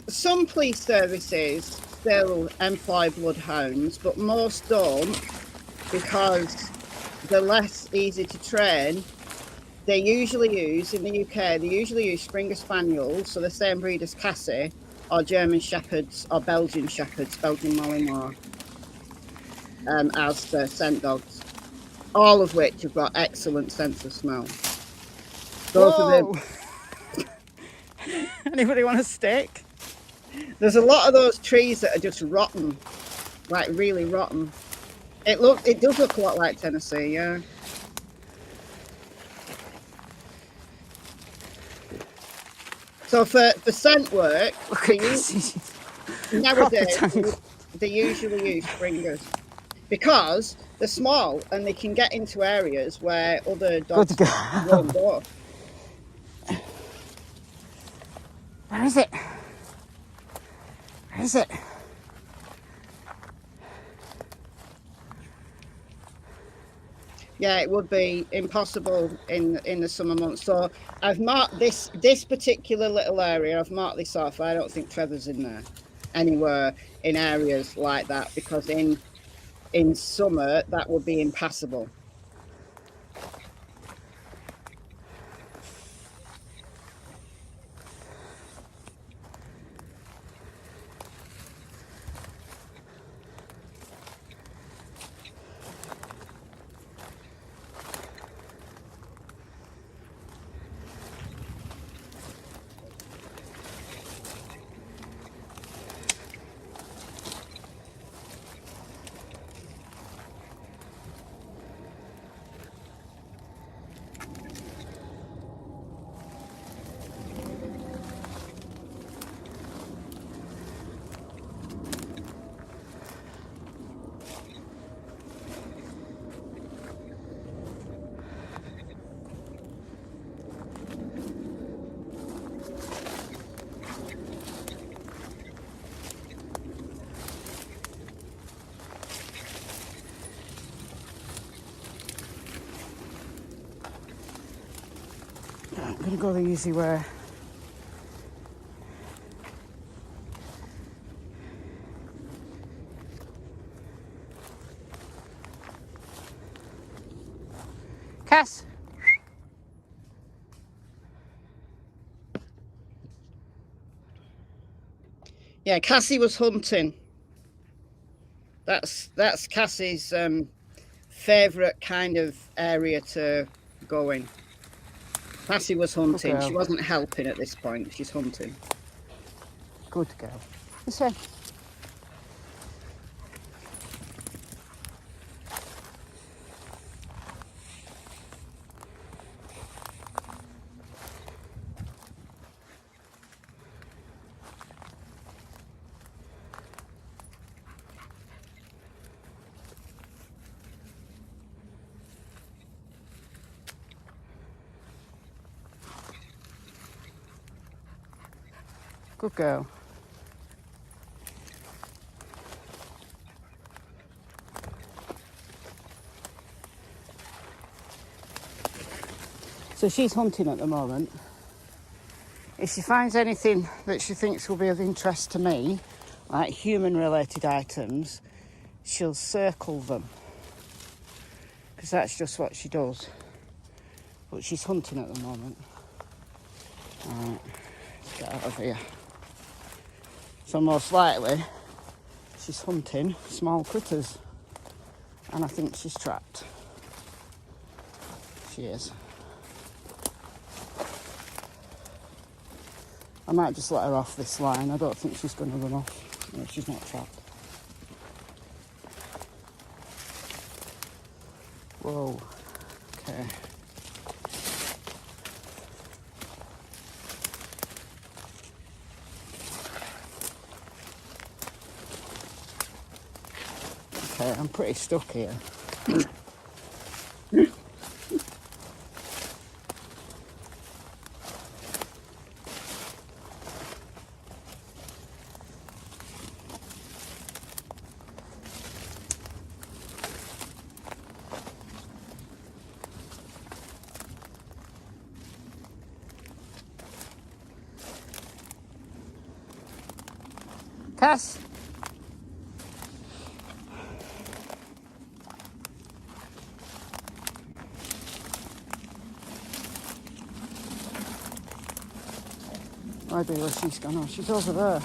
some police services still employ bloodhounds, but most don't because they're less easy to train. They usually use, in the UK, they usually use Springer Spaniels, so the same breed as Cassie, or German Shepherds, or Belgian Shepherds, Belgian Malinois, as the scent dogs, all of which have got excellent sense of smell. Those are the... Anybody want a stick? There's a lot of those trees that are just rotten, like really rotten. It does look a lot like Tennessee, yeah. So for scent work, nowadays they usually use Springers because they're small and they can get into areas where other dogs won't go. Where is it? Where is it? Yeah, it would be impossible in the summer months. So I've marked this particular little area. I've marked this off. I don't think Trevor's in there anywhere in areas like that, because in summer that would be impassable. I'm going to go the easy way. Cass. Yeah, Cassie was hunting. That's Cassie's favourite kind of area to go in. Cassie was hunting. Okay. She wasn't helping at this point. She's hunting. Good girl. This way. Good girl. So she's hunting at the moment. If she finds anything that she thinks will be of interest to me, like human-related items, she'll circle them, because that's just what she does. But she's hunting at the moment. Alright, let's get out of here. So most likely, she's hunting small critters. And I think she's trapped. She is. I might just let her off this line. I don't think she's going to run off. No, she's not trapped. Whoa. Okay. Okay, I'm pretty stuck here. Cass? I do where she's gone. Oh, she's over there.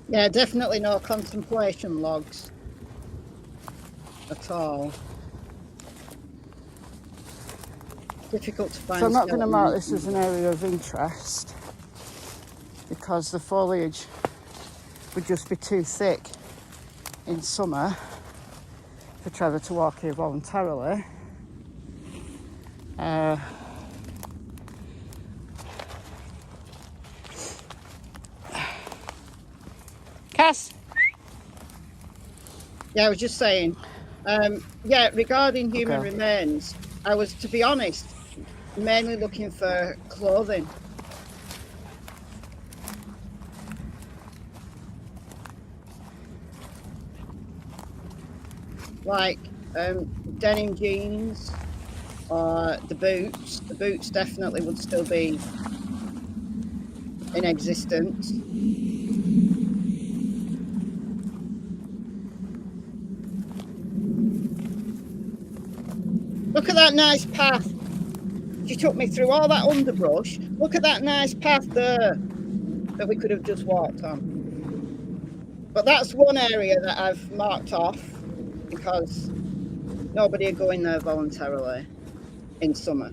Yeah, definitely no contemplation logs at all. Difficult to find. So I'm not going to mark this as an area of interest because the foliage would just be too thick in summer for Trevor to walk here voluntarily. Cass? Yeah, I was just saying. Yeah, regarding human remains, I was, to be honest, mainly looking for clothing. Like denim jeans or the boots. The boots definitely would still be in existence. Look at that nice path. She took me through all that underbrush. Look at that nice path there that we could have just walked on. But that's one area that I've marked off because nobody would go in there voluntarily in summer.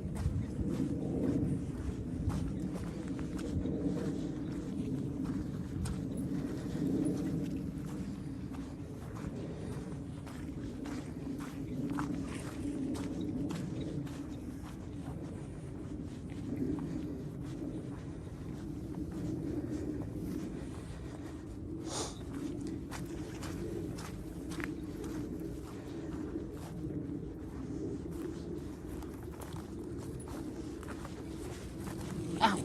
Ow.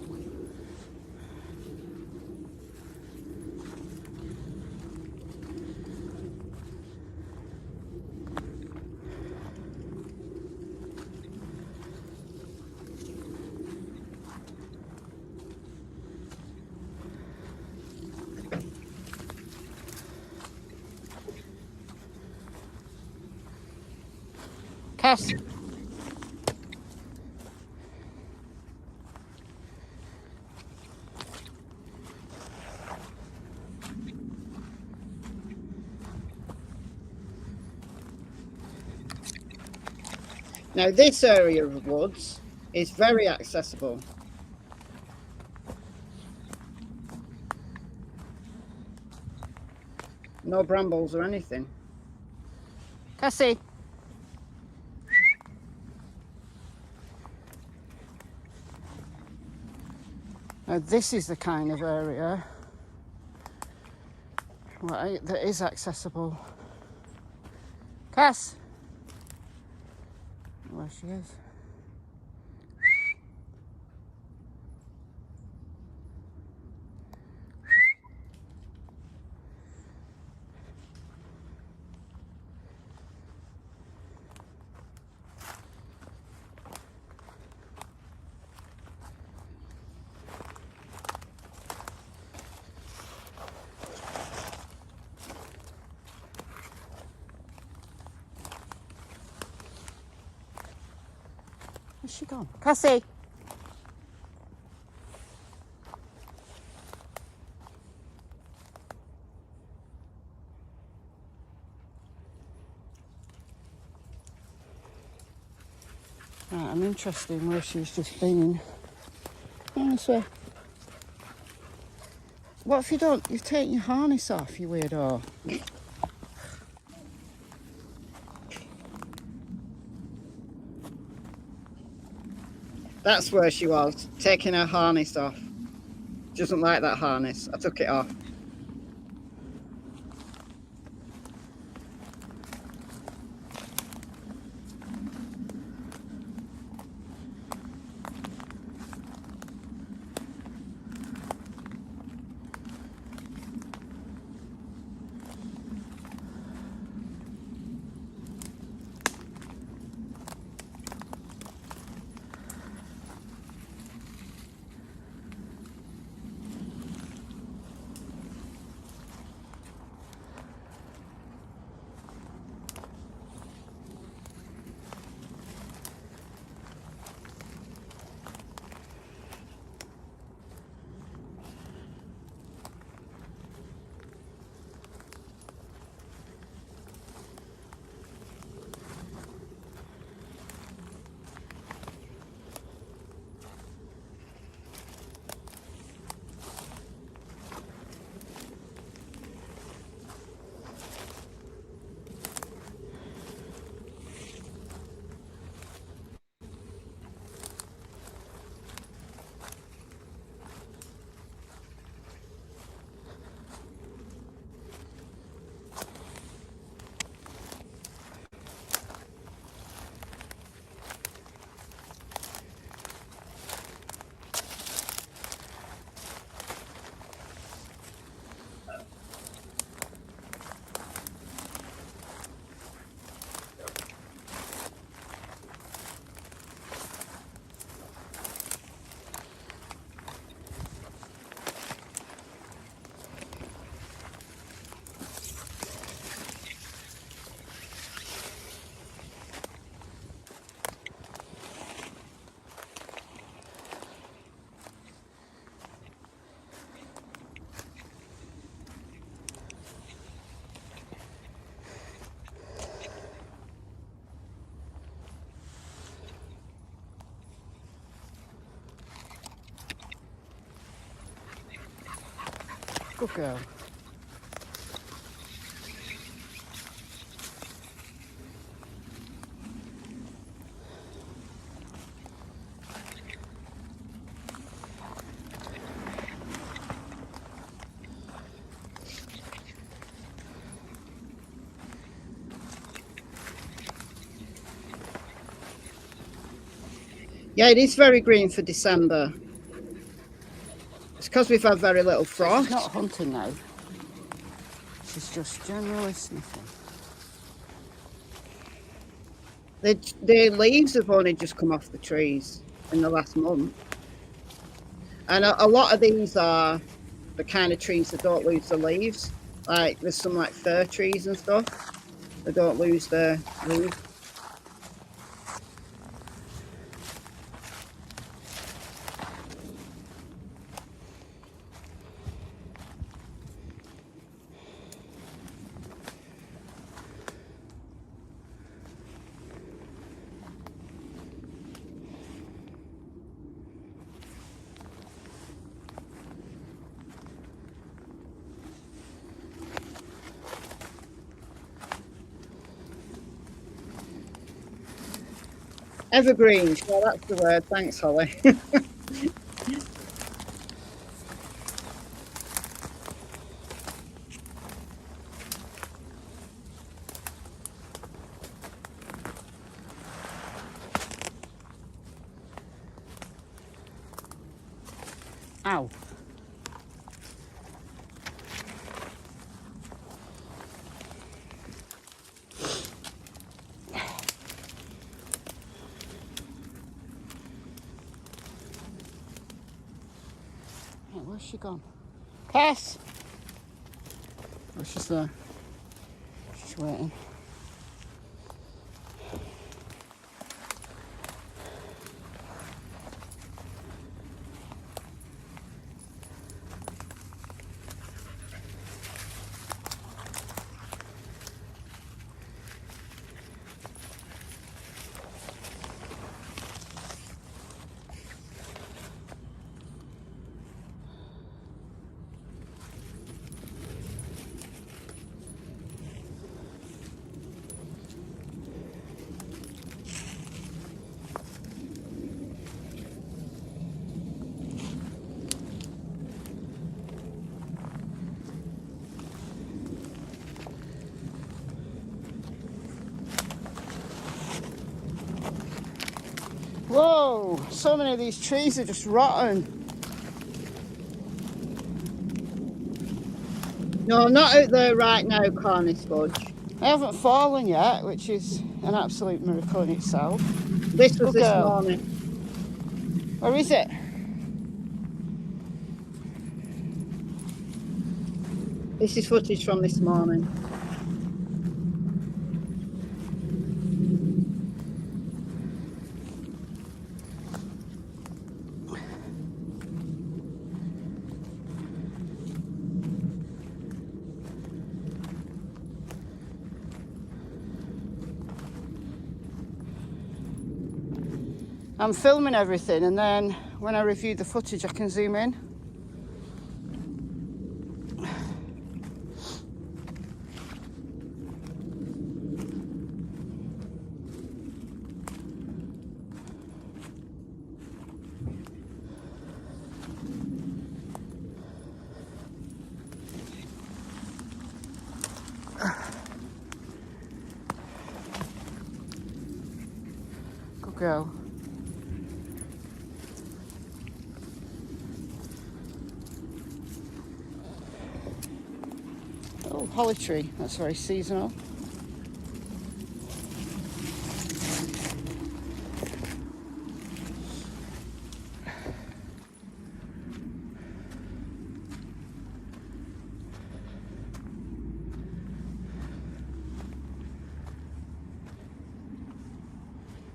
Cass. Now this area of woods is very accessible. No brambles or anything. Cassie. Now this is the kind of area that is accessible. Cass. Where she is. Where's she gone? Cassie! Right, I'm interested in where she's just been. Honestly. What have you done? You've taken your harness off, you weirdo. That's where she was, taking her harness off. She doesn't like that harness. I took it off. Good girl. Yeah, it is very green for December. It's because we've had very little frost. She's not hunting now. She's just generally sniffing. The leaves have only just come off the trees in the last month. And a lot of these are the kind of trees that don't lose the leaves. Like there's some like fir trees and stuff that don't lose their leaves. Evergreen, yeah, that's the word. Thanks, Holly. Ow. Hey, where's she gone? Cass! Oh, she's there. She's waiting. Whoa, so many of these trees are just rotten. No, not out there right now, Cornish Fudge. They haven't fallen yet, which is an absolute miracle in itself. This was Good this girl. morning. Where is it? This is footage from this morning. I'm filming everything, and then when I review the footage I can zoom in. Good girl. Oh, holly tree. That's very seasonal.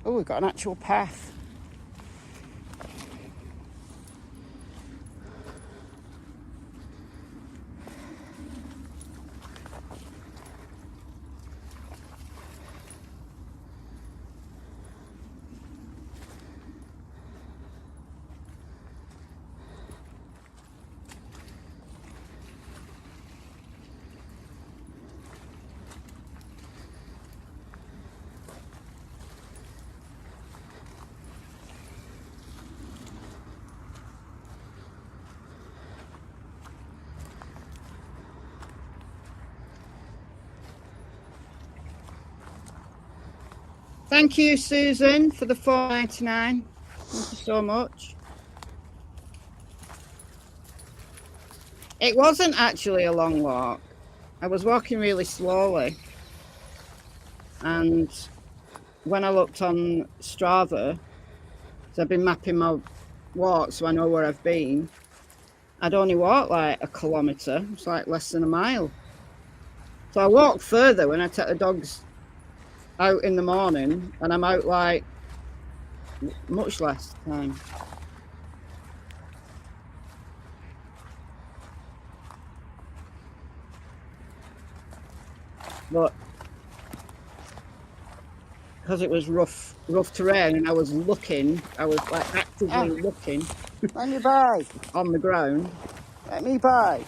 Oh, we've got an actual path. Thank you, Susan, for the $4.99. Thank you so much. It wasn't actually a long walk. I was walking really slowly. And when I looked on Strava, so I've been mapping my walk so I know where I've been, I'd only walked like a kilometre. It's like less than a mile. So I walk further when I take the dogs out in the morning, and I'm out like much less time. But because it was rough terrain, and I was like actively looking Let me by. on the ground. Let me by.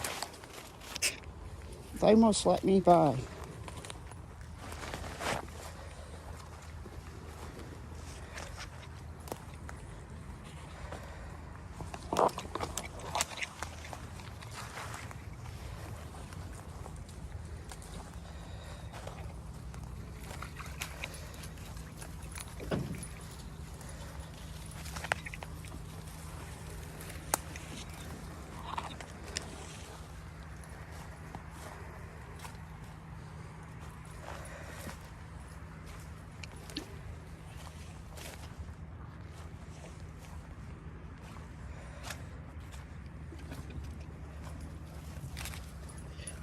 They must let me by.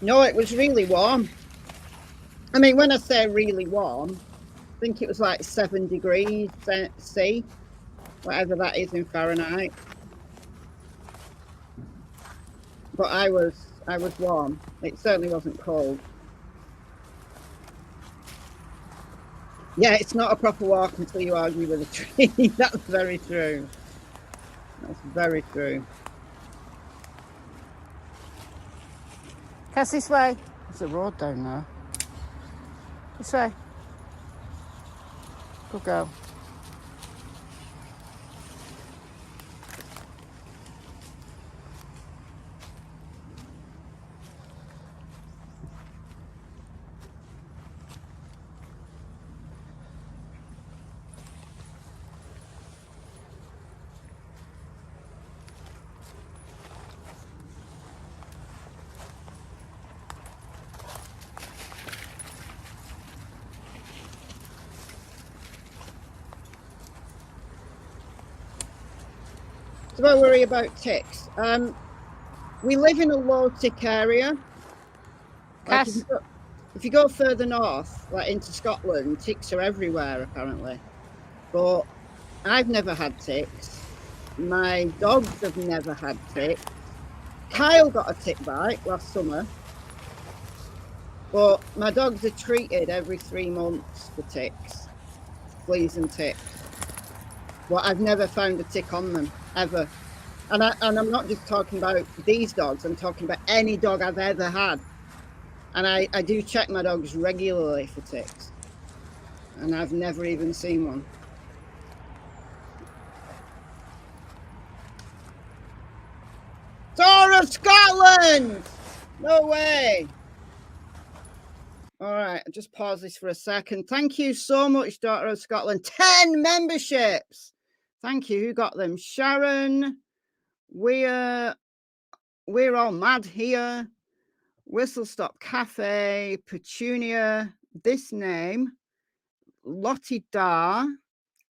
No, it was really warm. I mean, when I say really warm, I think it was like 7 degrees C, whatever that is in Fahrenheit. But I was warm. It certainly wasn't cold. Yeah, it's not a proper walk until you argue with a tree. That's very true. That's very true. Cassie, this way. There's a road down there. This way. Good girl. So don't worry about ticks. We live in a low tick area. Like if you go further north, like into Scotland, ticks are everywhere apparently. But I've never had ticks. My dogs have never had ticks. Kyle got a tick bite last summer. But my dogs are treated every 3 months for ticks, fleas and ticks. But I've never found a tick on them, ever. And I'm not just talking about these dogs, I'm talking about any dog I've ever had. And I do check my dogs regularly for ticks. And I've never even seen one. Daughter of Scotland! No way! All right, just pause this for a second. Thank you so much, Daughter of Scotland. 10 memberships! Thank you. Who got them? Sharon. We're all mad here. Whistle Stop Cafe. Petunia. This name. Lottie Dar.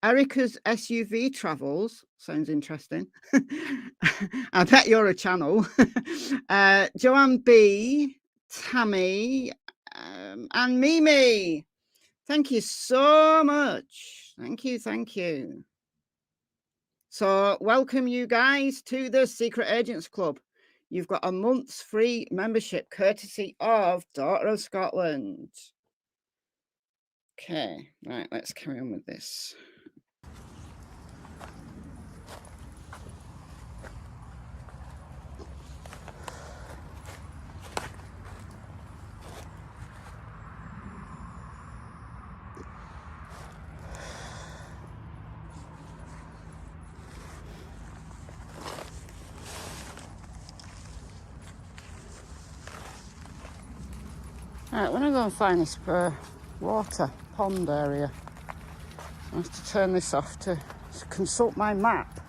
Erica's SUV Travels. Sounds interesting. I bet you're a channel. Joanne B. Tammy. And Mimi. Thank you so much. Thank you. So welcome you guys to the Secret Agents Club. You've got a month's free membership courtesy of Daughter of Scotland. Okay, right, let's carry on with this. Right, we're going to go and find this water pond area. I have to turn this off to consult my map.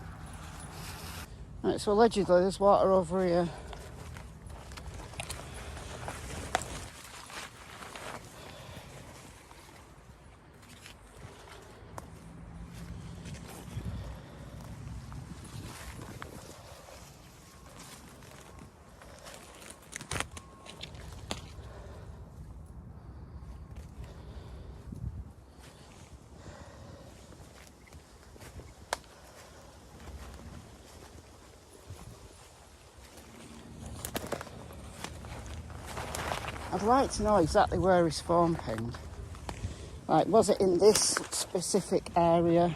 Right, so allegedly there's water over here. I'd like to know exactly where his phone pinged. Like, was it in this specific area?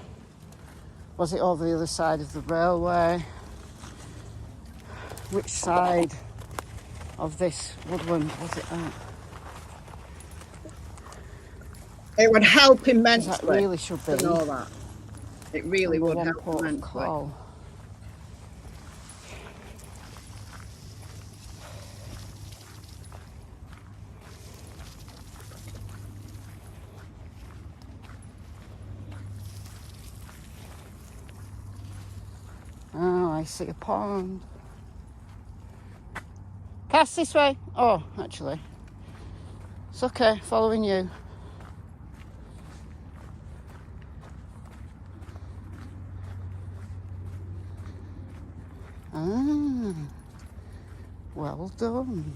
Was it over the other side of the railway? Which side of this woodland was it at? It would help 'Cause immensely that really should be to know that. It really number would one help port of immensely. call. Oh, I see a pond. Cass, this way. Oh, actually. It's okay, following you. Ah, well done.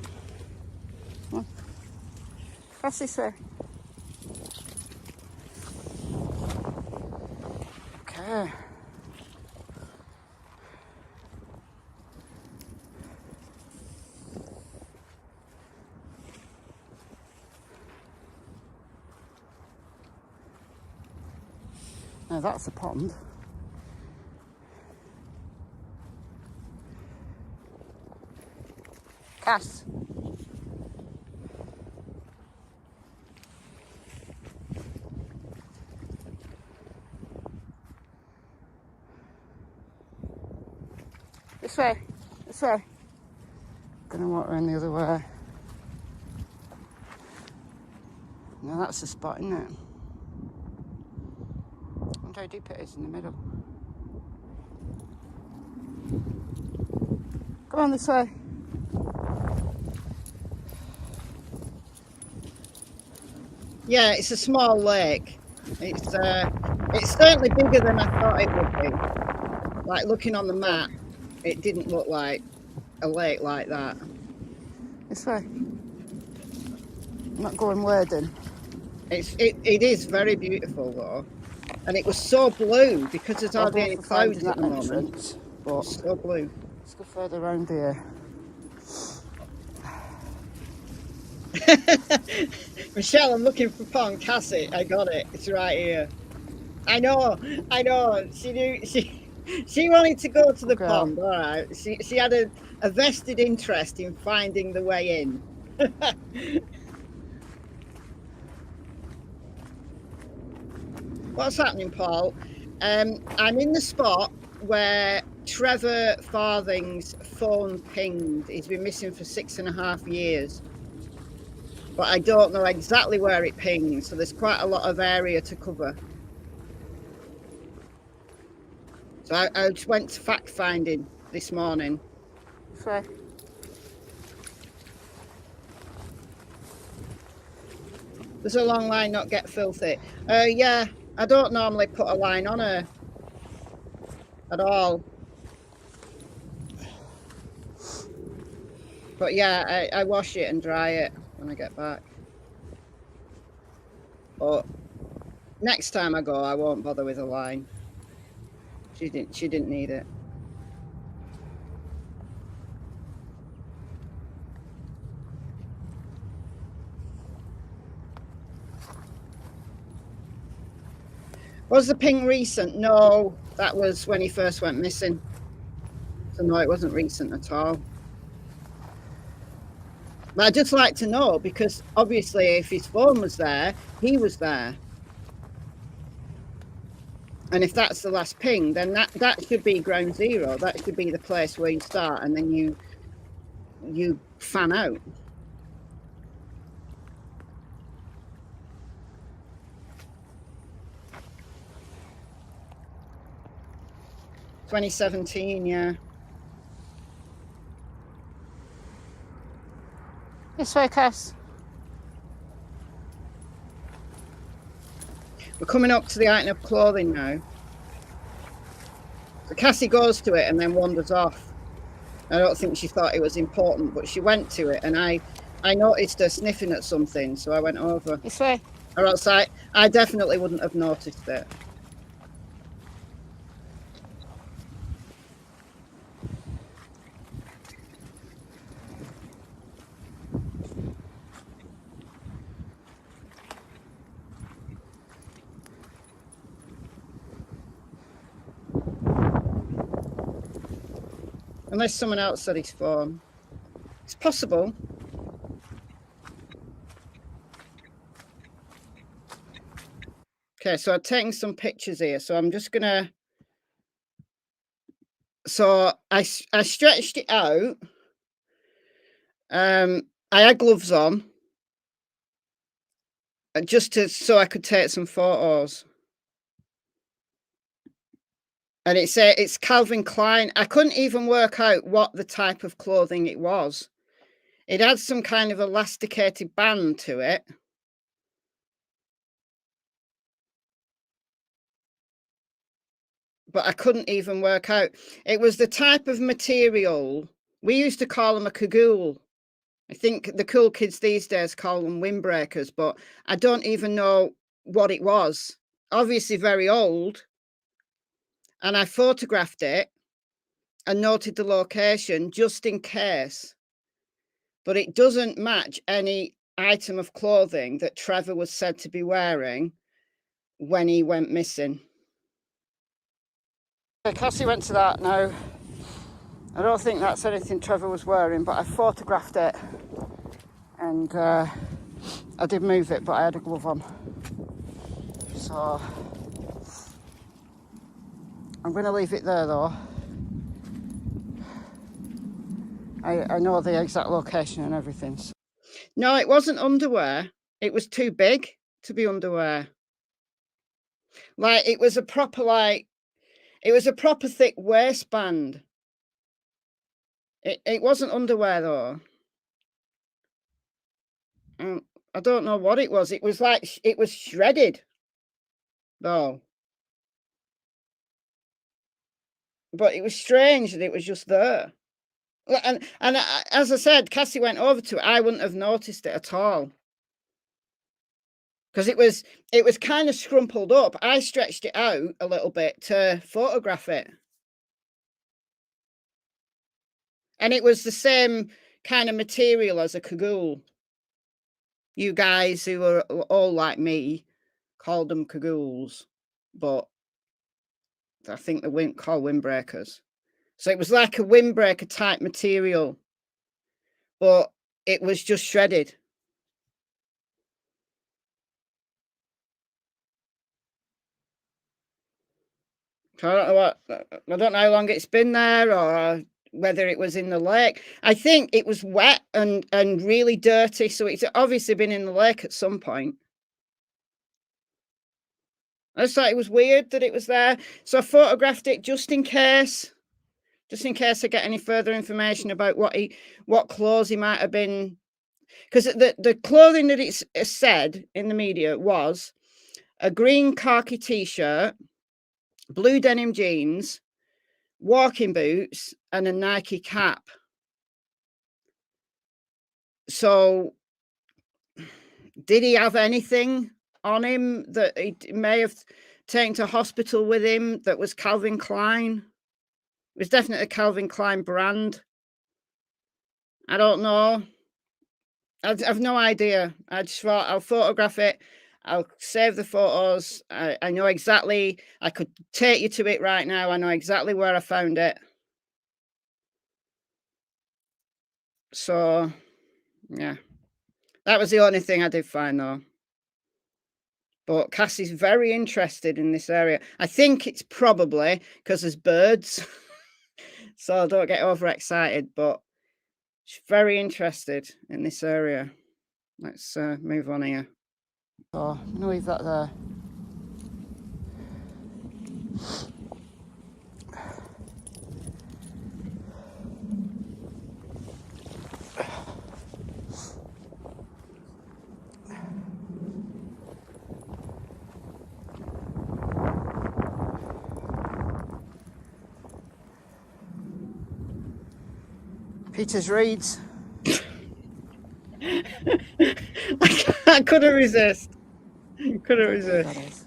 Come on. Cass, this way. Okay. Now that's a pond. Cass. This way. This way. Gonna walk around the other way. Now that's the spot, isn't it? I wonder how deep it is in the middle. Come on this way. Yeah, it's a small lake. It's certainly bigger than I thought it would be. Like, looking on the map, it didn't look like a lake like that. This way. I'm not going wading. It is very beautiful though, and it was so blue because there's Well hardly done any for finding clouds at that the moment. entrance, but It's so blue. let's go further around here. Michelle, I'm looking for pond. Cassie, I got it. It's right here. I know. She knew. She wanted to go to the Okay. pond. All right. She had a vested interest in finding the way in. What's happening, Paul? I'm in the spot where Trevor Farthing's phone pinged. He's been missing for 6.5 years. But I don't know exactly where it pinged, so there's quite a lot of area to cover. So I just went to fact finding this morning. This way. There's a long line, not get filthy. Yeah, I don't normally put a line on her at all. But yeah, I wash it and dry it when I get back. But next time I go, I won't bother with a line. She didn't need it. Was the ping recent? No, that was when he first went missing. So no, it wasn't recent at all. But I'd just like to know, because obviously if his phone was there, he was there. And if that's the last ping, then that should be ground zero. That should be the place where you start, and then you fan out. 2017, yeah. This way, Cass. We're coming up to the item of clothing now. So Cassie goes to it and then wanders off. I don't think she thought it was important, but she went to it, and I noticed her sniffing at something, so I went over. This way. Or else I definitely wouldn't have noticed it. Unless someone else said his phone. It's possible. Okay, so I've taken some pictures here. So I'm just going to... So I stretched it out. I had gloves on. Just so I could take some photos. And it's Calvin Klein. I couldn't even work out what the type of clothing it was. It had some kind of elasticated band to it. But I couldn't even work out. It was the type of material. We used to call them a cagoule. I think the cool kids these days call them windbreakers, but I don't even know what it was. Obviously very old. And I photographed it and noted the location just in case. But it doesn't match any item of clothing that Trevor was said to be wearing when he went missing. Cassie went to that now. I don't think that's anything Trevor was wearing, but I photographed it. And I did move it, but I had a glove on. So I'm going to leave it there though. I know the exact location and everything. So. No, it wasn't underwear. It was too big to be underwear. Like it was a proper thick waistband. It wasn't underwear though. I don't know what it was. It was like it was shredded though. But it was strange that it was just there. And as I said, Cassie went over to it. I wouldn't have noticed it at all. Because it was kind of scrumpled up. I stretched it out a little bit to photograph it. And it was the same kind of material as a cagoule. You guys who are all like me called them cagoules. But I think they're called windbreakers. So it was like a windbreaker type material. But it was just shredded. So I don't know how long it's been there or whether it was in the lake. I think it was wet and really dirty. So it's obviously been in the lake at some point. I just thought it was weird that it was there. So I photographed it just in case I get any further information about what clothes he might have been. Because the clothing that it's said in the media was a green khaki t-shirt, blue denim jeans, walking boots, and a Nike cap. So did he have anything on him that he may have taken to hospital with him that was Calvin Klein? It was definitely a Calvin Klein brand. I don't know. I've no idea. I just thought I'll photograph it. I'll save the photos. I know exactly. I could take you to it right now. I know exactly where I found it. So, yeah. That was the only thing I did find, though. But Cassie's very interested in this area. I think it's probably because there's birds. So don't get overexcited. But she's very interested in this area. Let's move on here. So I'm going to leave that there. Peter's Reeds. I couldn't resist. Couldn't resist. That is.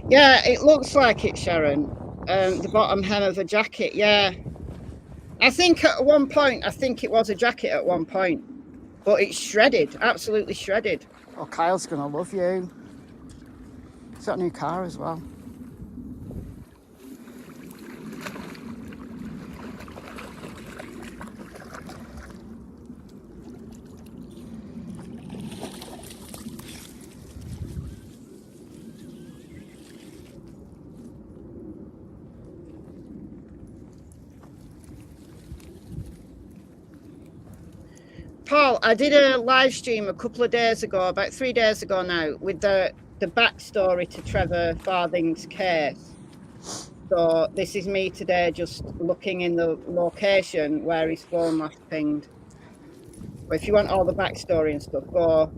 Yeah, it looks like it, Sharon. The bottom hem of a jacket, yeah. I think at one point, I think it was a jacket at one point, but it's shredded, absolutely shredded. Oh, Kyle's gonna love you. He's got a new car as well. Paul, I did a live stream a couple of days ago, about 3 days ago now, with the backstory to Trevor Farthing's case. So this is me today just looking in the location where his phone last pinged. But if you want all the backstory and stuff, go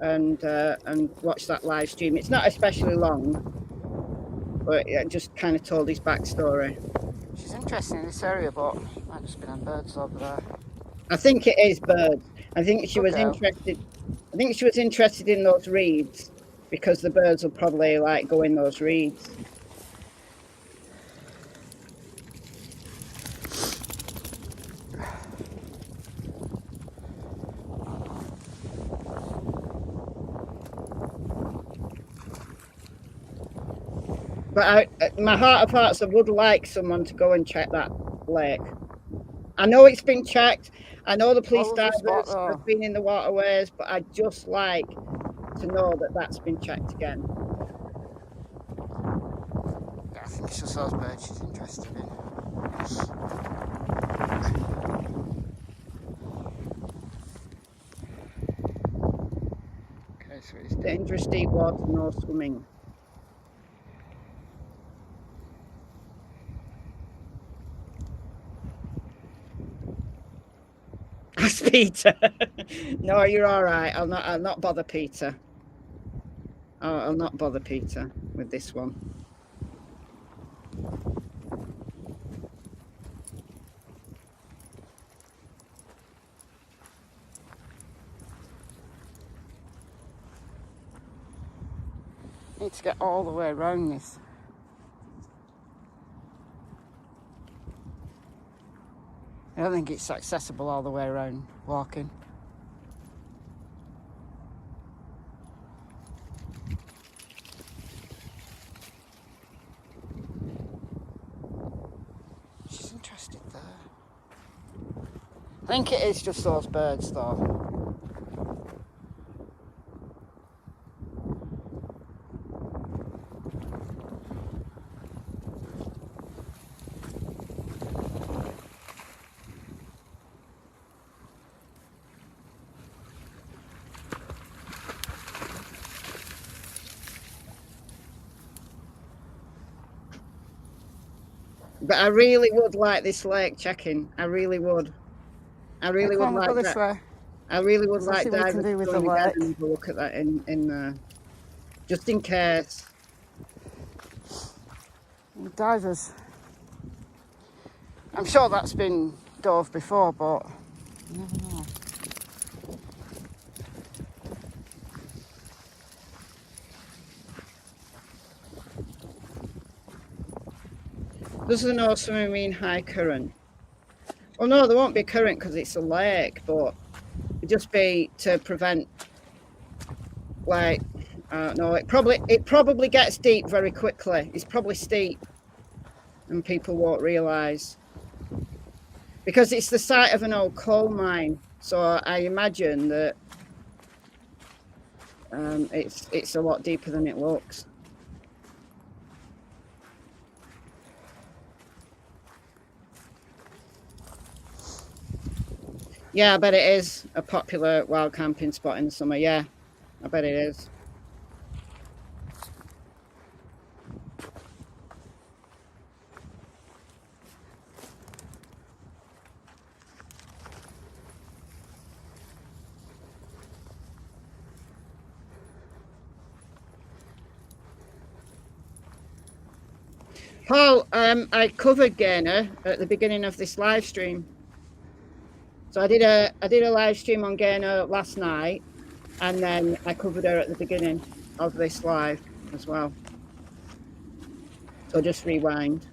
and watch that live stream. It's not especially long, but it just kind of told his backstory. She's interested in this area, but might just been on birds over there. I think it is birds. I think she was Okay. interested. I think she was interested in those reeds because the birds will probably like go in those reeds. But my heart of hearts, I would like someone to go and check that lake. I know it's been checked. I know the police divers have been in the waterways, but I'd just like to know that that's been checked again. Yeah, I think it's just those birds she's interested in. Okay, so it's dangerous deep water, no swimming. Ask Peter. No, you're all right. I'll not bother Peter. I'll not bother Peter with this one. Need to get all the way around this. I don't think it's accessible all the way around walking. She's interested there. I think it is just those birds though. But I really would like this lake checking. I really would. I really would like that. Way. I really would Let's like divers to do with go the again lake. and have a look at that in just in case. Divers. I'm sure that's been dove before, but you never know. Does the no swimming mean high current? Well, no, there won't be current because it's a lake, but it'd just be to prevent, like, no, it probably gets deep very quickly. It's probably steep, and people won't realise because it's the site of an old coal mine. So I imagine that it's a lot deeper than it looks. Yeah, I bet it is. a popular wild camping spot in the summer. Yeah, I bet it is. Paul, I covered Gaynor at the beginning of this live stream. So I did a live stream on Gaynor last night, and then I covered her at the beginning of this live as well. So just rewind.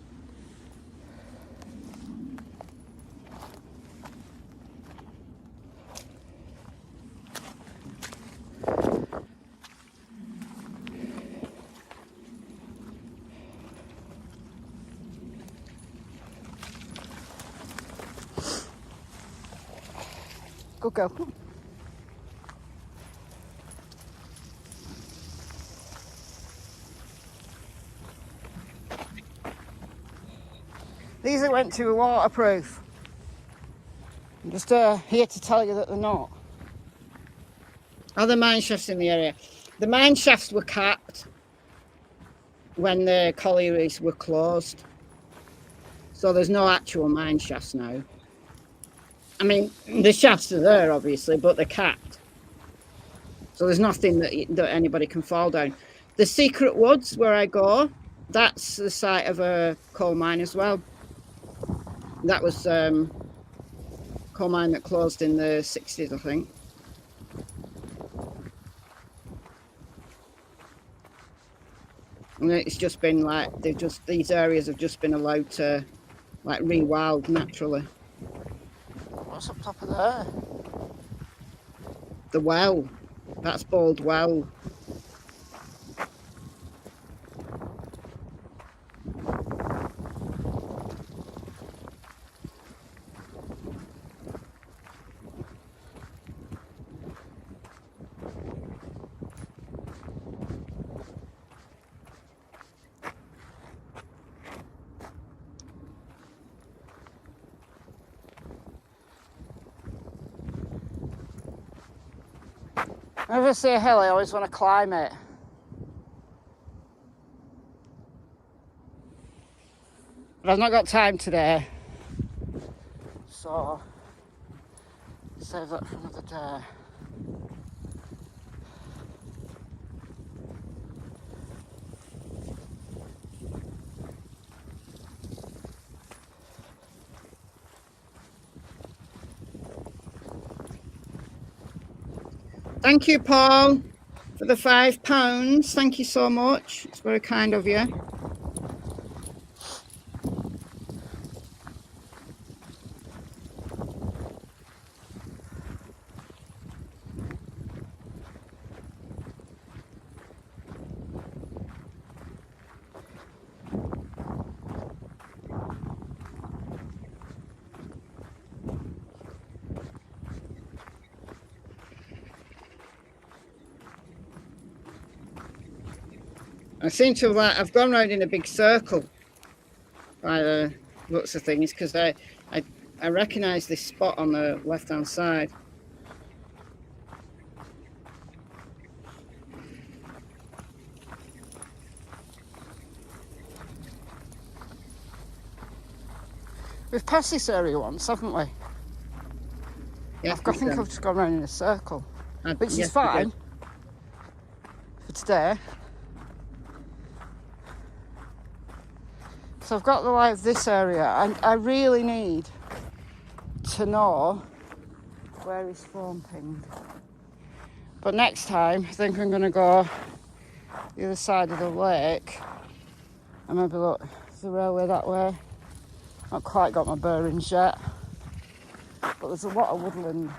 Good girl. These are went to waterproof. I'm just here to tell you that they're not. Are there mine shafts in the area? The mine shafts were capped when the collieries were closed. So there's no actual mine shafts now. I mean, the shafts are there, obviously, but they're capped. So there's nothing that anybody can fall down. The secret woods where I go, that's the site of a coal mine as well. That was coal mine that closed in the 60s, I think. And it's just been like, these areas have just been allowed to like rewild naturally. What's up top of there? The well, that's Bald Well. Whenever I see a hill, I always want to climb it. But I've not got time today. So, save that for another day. Thank you, Paul, for the £5. Thank you so much. It's very kind of you. I seem to have, I've gone round in a big circle by the looks of things, because I recognise this spot on the left-hand side. We've passed this area once, haven't we? Yeah, I think I've just gone round in a circle, which yes, is fine for today. So I've got the like this area, and I really need to know where he's phone pinged. But next time, I think I'm going to go the other side of the lake and maybe look the railway that way. Not quite got my bearings yet, but there's a lot of woodland.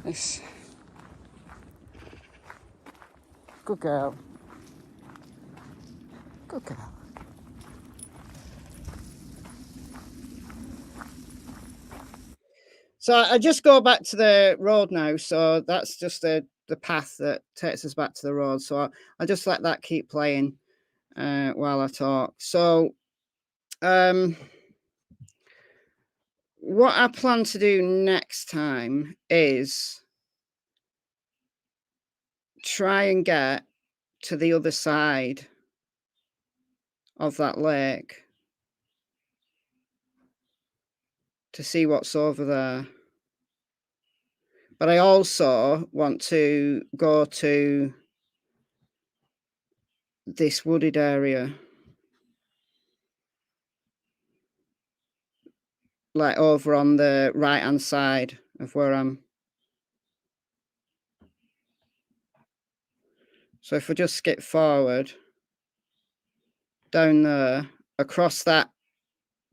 This good girl. Good girl. So I just go back to the road now. So that's just the path that takes us back to the road. So I'll just let that keep playing while I talk. So what I plan to do next time is try and get to the other side of that lake to see what's over there. But I also want to go to this wooded area, like over on the right hand side of where I'm. So if I just skip forward down there, across that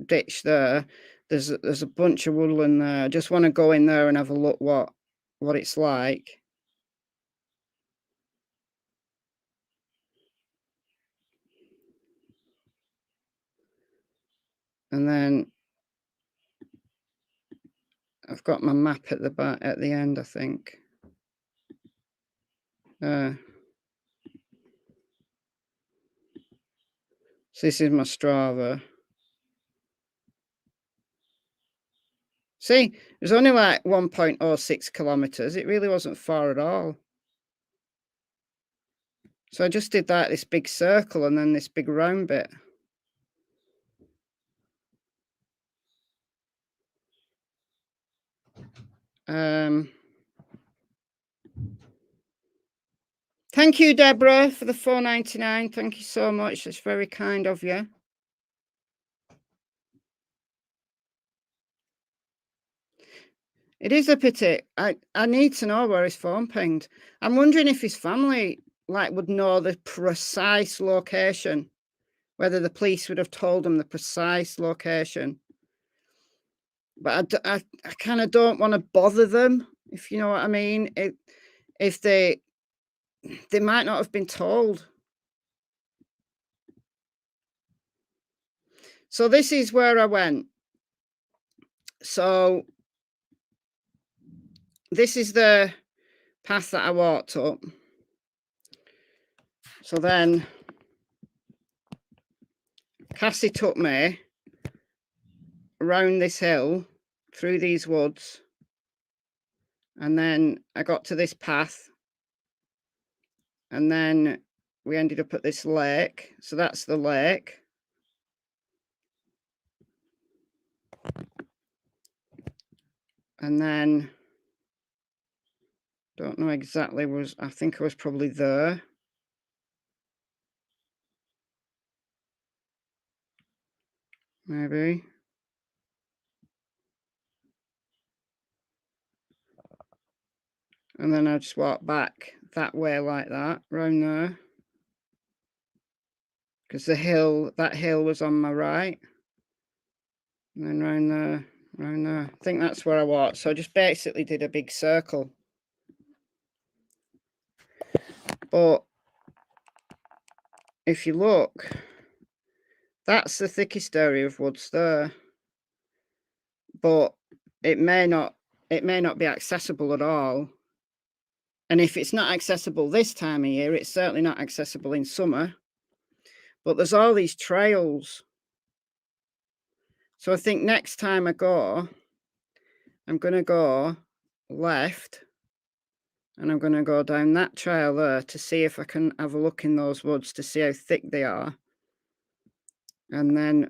ditch there, there's a bunch of woodland there. I just want to go in there and have a look what it's like. And then I've got my map at the back at the end, I think. So this is my Strava. See, it was only like 1.06 kilometers. It really wasn't far at all. So I just did that, this big circle and then this big round bit. Thank you, Deborah, for the $4.99. Thank you so much. That's very kind of you. It is a pity. I need to know where his phone pinged. I'm wondering if his family would know the precise location, whether the police would have told them the precise location. But I kind of don't want to bother them, if you know what I mean. If they might not have been told. So this is where I went. So this is the path that I walked up. So then Cassie took me around this hill, through these woods, and then I got to this path, and then we ended up at this lake. So that's the lake. And then, don't know exactly, I think I was probably there. Maybe. And then I just walked back that way like that, round there. Because that hill was on my right. And then round there, round there. I think that's where I walked. So I just basically did a big circle. But if you look, that's the thickest area of woods there. But it may not be accessible at all. And if it's not accessible this time of year, it's certainly not accessible in summer. But there's all these trails. So I think next time I go, I'm going to go left. And I'm going to go down that trail there to see if I can have a look in those woods to see how thick they are. And then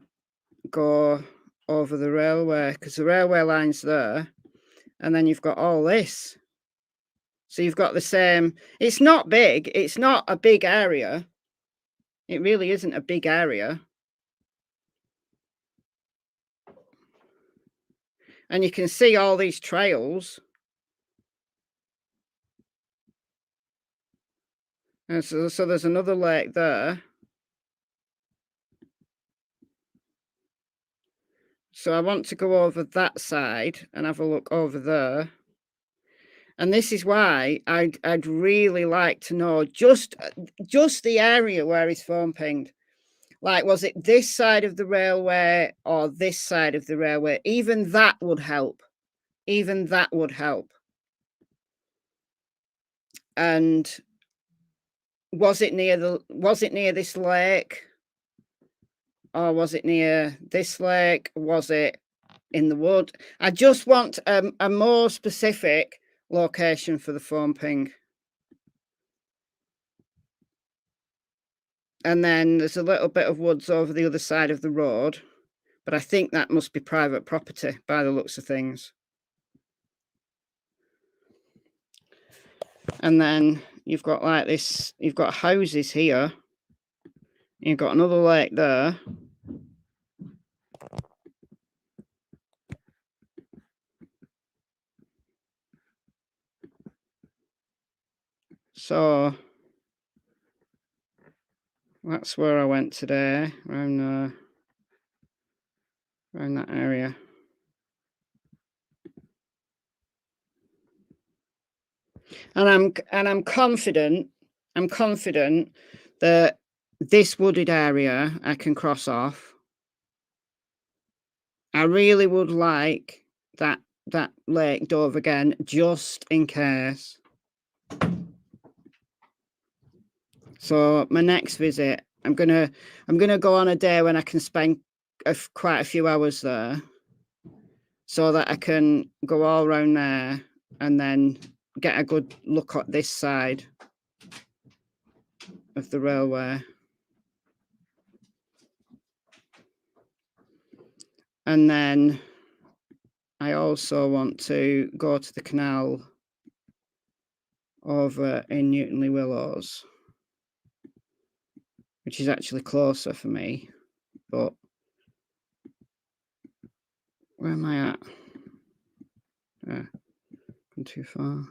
go over the railway, because the railway line's there. And then you've got all this. So you've got the same. It's not big. It's not a big area. It really isn't a big area. And you can see all these trails. And so there's another lake there. So I want to go over that side and have a look over there. And this is why I'd really like to know just the area where his phone pinged. Like, was it this side of the railway or this side of the railway? Even that would help. Even that would help. And was it near this lake? Or was it near this lake? Was it in the wood. I just want a more specific location for the phone ping. And then there's a little bit of woods over the other side of the road, but I think that must be private property by the looks of things. And then you've got like this, you've got houses here. You've got another lake there. So that's where I went today, around that area. And I'm confident that this wooded area I can cross off. I really would like that lake dove again, just in case. So my next visit, I'm gonna go on a day when I can spend quite a few hours there, so that I can go all around there and then get a good look at this side of the railway. And then I also want to go to the canal over in Newtonley Willows, which is actually closer for me, but where am I at? Gone too far.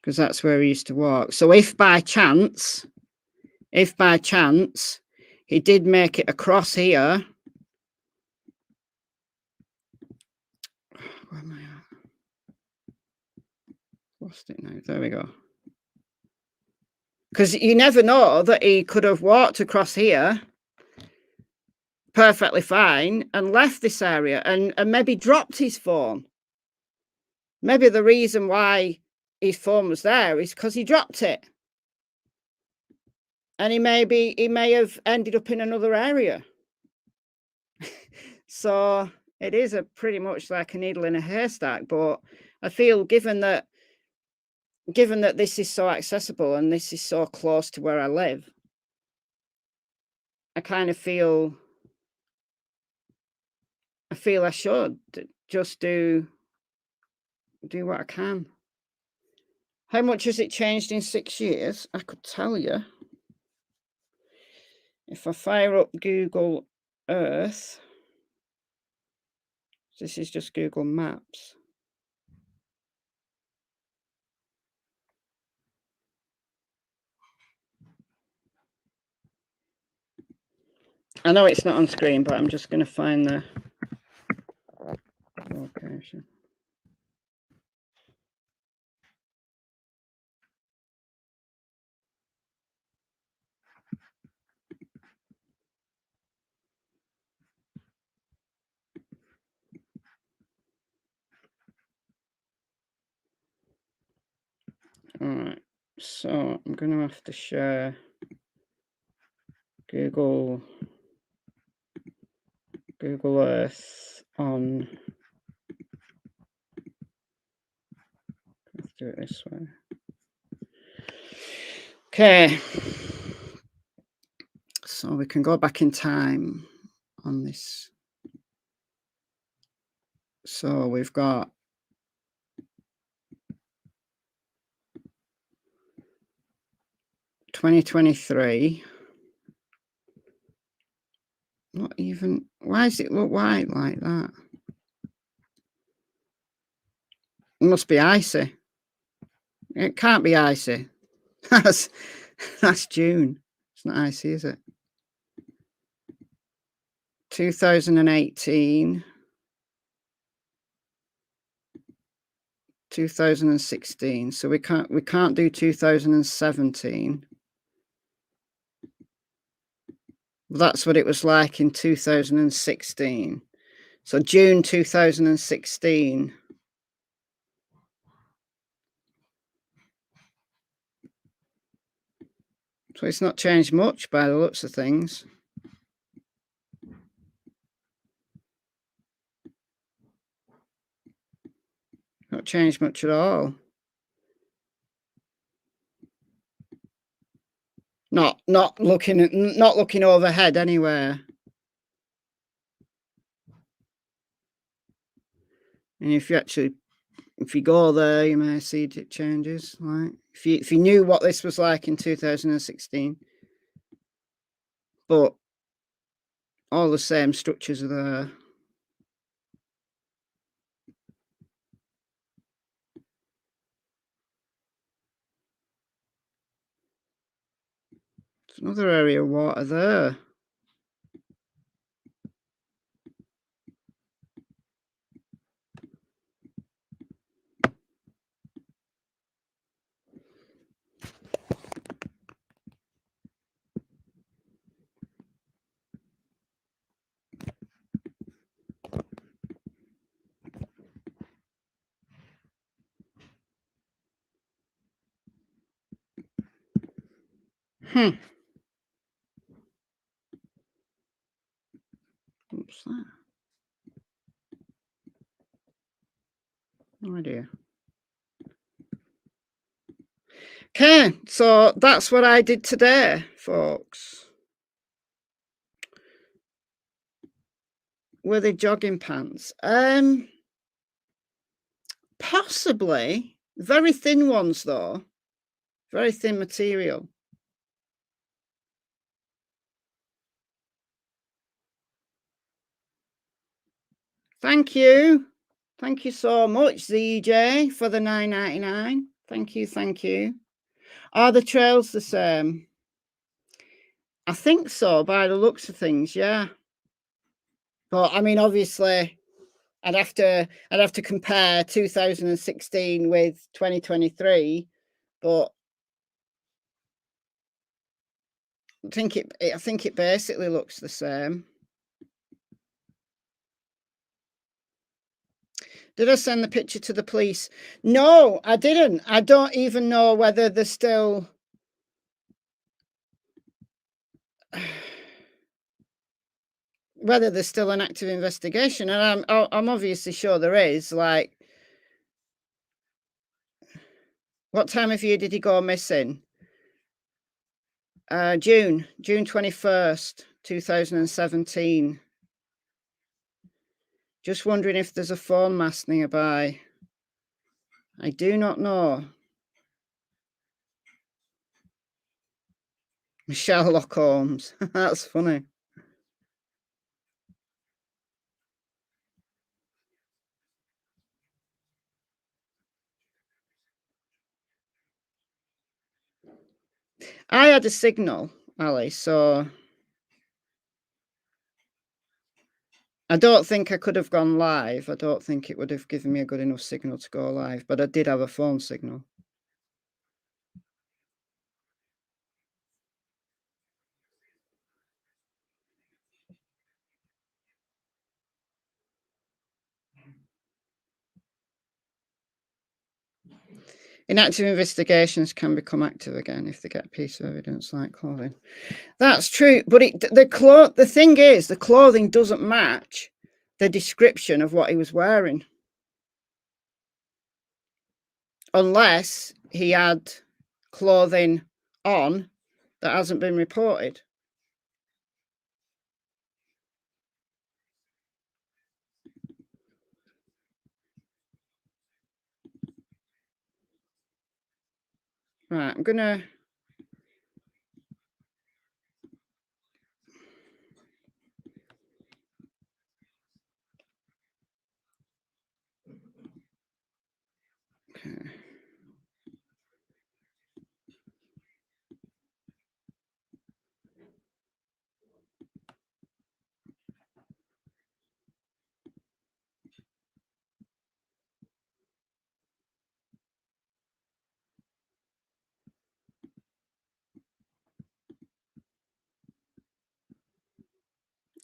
Because that's where he used to walk. So if by chance he did make it across here, where am I at? Lost it now. There we go. Because you never know that he could have walked across here perfectly fine and left this area and maybe dropped his phone. Maybe the reason why his phone was there is because he dropped it. And he may have ended up in another area. So it is a pretty much like a needle in a haystack. But I feel given that this is so accessible and this is so close to where I live, I kind of feel I should just do what I can. How much has it changed in 6 years? I could tell you. If I fire up Google Earth, this is just Google Maps. I know it's not on screen, but I'm just going to find the location. All right, so I'm going to have to share Google Earth on. Let's do it this way. Okay, so we can go back in time on this. So we've got 2023. Not even. Why does it look white like that? It must be icy. It can't be icy. That's June. It's not icy, is it? 2018. 2016. So we can't do 2017. That's what it was like in 2016. So June 2016. So it's not changed much by the looks of things. changed much at all. Not looking overhead anywhere. And if you go there, you may see it changes. Like if you knew what this was like in 2016, but all the same structures are there. There's another area of water there. What's that? No idea. Okay, so that's what I did today, folks. Were they jogging pants? Possibly. Very thin ones, though. Very thin material. Thank you. Thank you so much, ZJ, for the $9.99. Thank you, thank you. Are the trails the same? I think so, by the looks of things, yeah. But I mean, obviously, I'd have to compare 2016 with 2023, but I think it basically looks the same. Did I send the picture to the police? No, I didn't. I don't even know whether they're still an active investigation, and I'm obviously sure there is. Like, what time of year did he go missing? June 21st, 2017. Just wondering if there's a phone mast nearby. I do not know. Sherlock Holmes. That's funny. I had a signal, Ali, so I don't think I could have gone live. I don't think it would have given me a good enough signal to go live, but I did have a phone signal. Inactive investigations can become active again if they get a piece of evidence like clothing. That's true, but the thing is, the clothing doesn't match the description of what he was wearing, unless he had clothing on that hasn't been reported. Right, I'm gonna. Okay.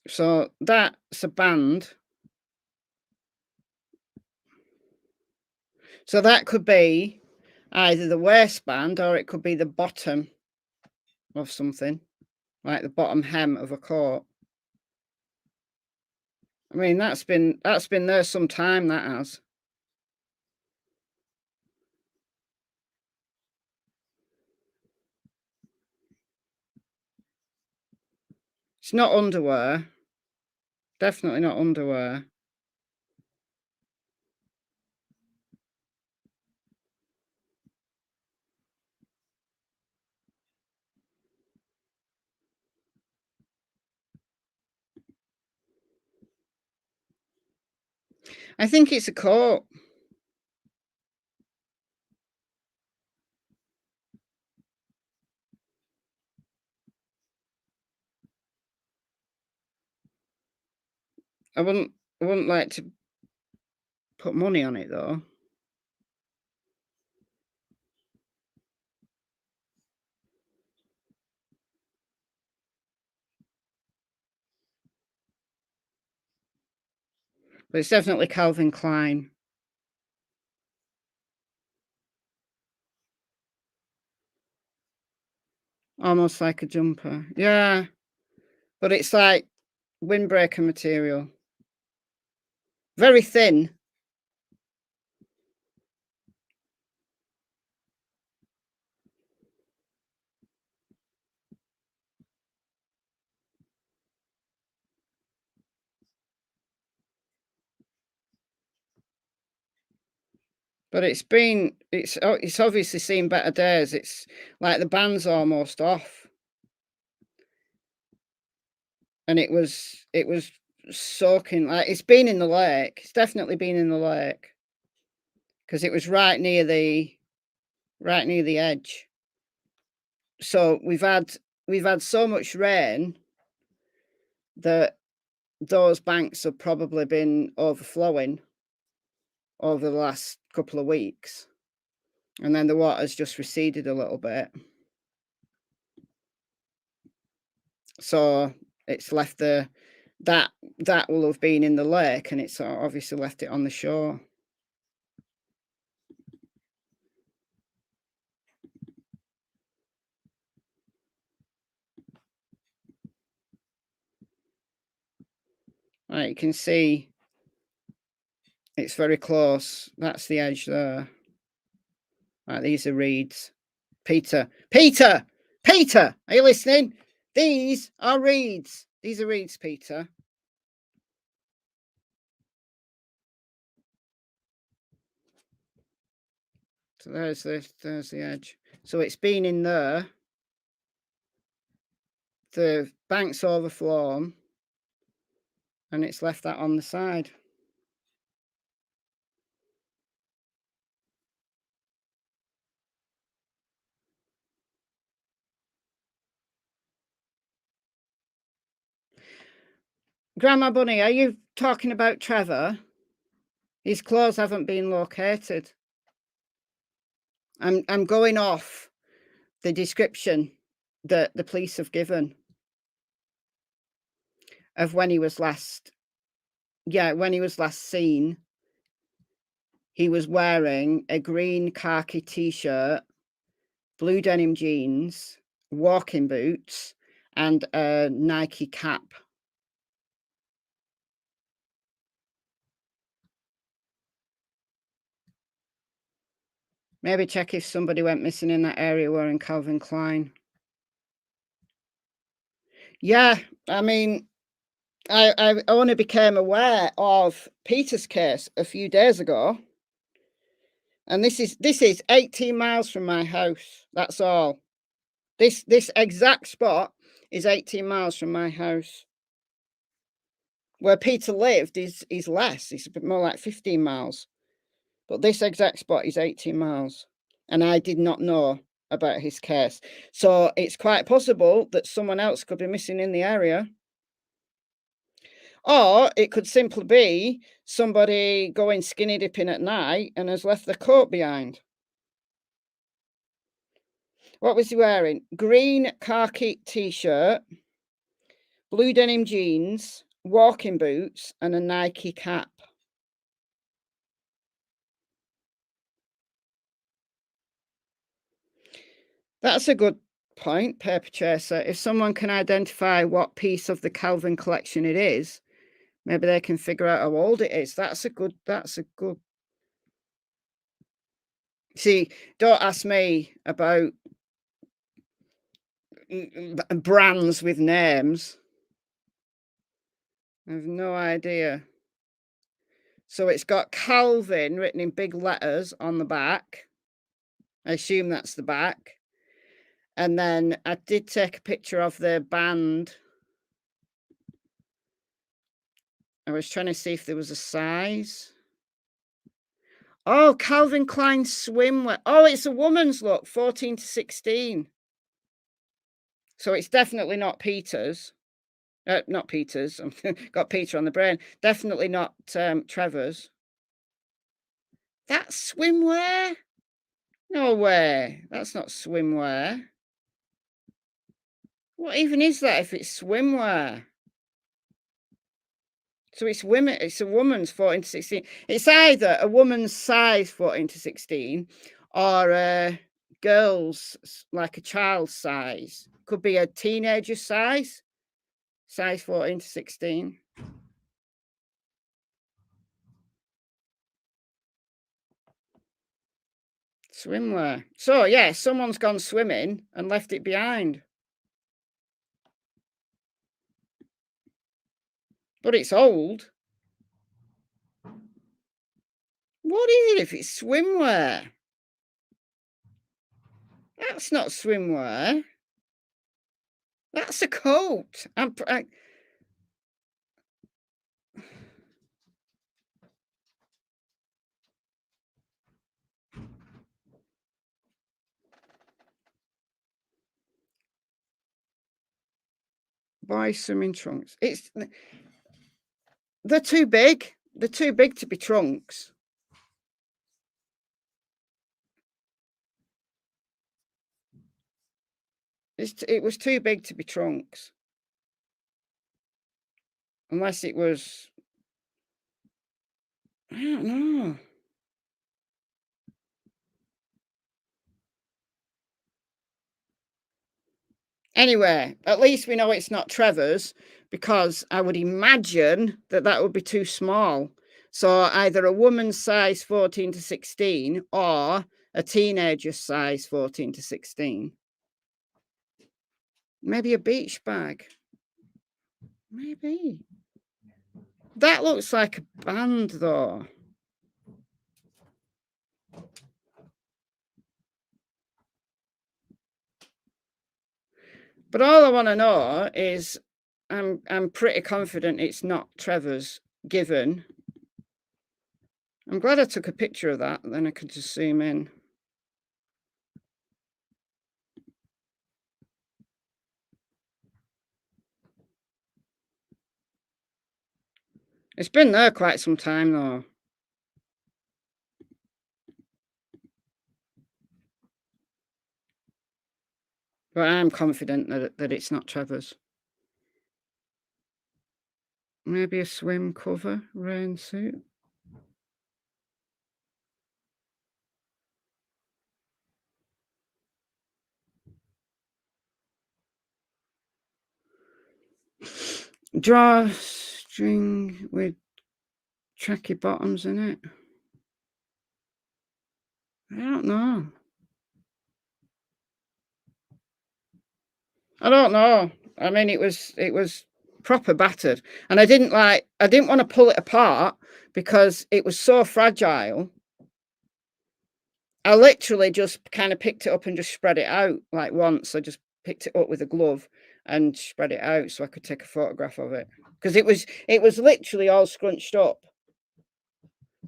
So that's a band. So that could be either the waistband or it could be the bottom of something, like the bottom hem of a coat. I mean, that's been there some time, that has. It's not underwear. Definitely not underwear. I think it's a coat. I wouldn't like to put money on it though. But it's definitely Calvin Klein. Almost like a jumper. Yeah. But it's like windbreaker material. Very thin. But it's obviously seen better days. It's like the band's almost off. And it was soaking, like it's been in the lake. It's definitely been in the lake. Because it was right near the edge. So we've had so much rain that those banks have probably been overflowing over the last couple of weeks. And then the water's just receded a little bit. So it's left that will have been in the lake, and it's obviously left it on the shore. Right, you can see it's very close. That's the edge there. Right, these are reeds. Peter, are you listening? These are reeds. These are reeds, Peter. So there's the edge. So it's been in there. The bank's overflown, and it's left that on the side. Grandma Bunny, are you talking about Trevor? His clothes haven't been located. I'm going off the description that the police have given of when he was last seen. He was wearing a green khaki t-shirt, blue denim jeans, walking boots, and a Nike cap. Maybe check if somebody went missing in that area wearing Calvin Klein. Yeah, I mean, I only became aware of Peter's case a few days ago. And this is 18 miles from my house. That's all. This exact spot is 18 miles from my house. Where Peter lived is less. It's a bit more like 15 miles. But this exact spot is 18 miles. And I did not know about his case. So it's quite possible that someone else could be missing in the area. Or it could simply be somebody going skinny dipping at night and has left their coat behind. What was he wearing? Green khaki t-shirt, blue denim jeans, walking boots, and a Nike cap. That's a good point, Paper Chaser. If someone can identify what piece of the Calvin collection it is, maybe they can figure out how old it is. That's a good. See, don't ask me about brands with names. I have no idea. So it's got Calvin written in big letters on the back. I assume that's the back. And then I did take a picture of the band. I was trying to see if there was a size. Oh, Calvin Klein swimwear. Oh, it's a woman's look, 14 to 16. So it's definitely not Peter's. Not Peter's. I've got Peter on the brain. Definitely not Trevor's. That's swimwear? No way. That's not swimwear. What even is that if it's swimwear? So it's women. It's a woman's 14 to 16. It's either a woman's size 14 to 16 or a girl's, like a child's size. Could be a teenager size 14 to 16. Swimwear. So yeah, someone's gone swimming and left it behind. But it's old. What is it if it's swimwear? That's not swimwear. That's a coat. Buy swimming trunks. They're too big. They're too big to be trunks. It was too big to be trunks. Unless it was, I don't know. Anyway, at least we know it's not Trevor's, because I would imagine that would be too small. So either a woman's size 14 to 16 or a teenager's size 14 to 16. Maybe a beach bag. Maybe. That looks like a band though. But all I want to know is I'm pretty confident it's not Trevor's, given. I'm glad I took a picture of that, then I could just zoom in. It's been there quite some time though. But I'm confident that it's not Trevor's. Maybe a swim cover, rain suit. Drawstring with tracky bottoms in it. I don't know. I don't know. I mean, it was proper battered, and I didn't want to pull it apart because it was so fragile. I literally just kind of picked it up and just spread it out like once. I just picked it up with a glove and spread it out so I could take a photograph of it, because it was literally all scrunched up.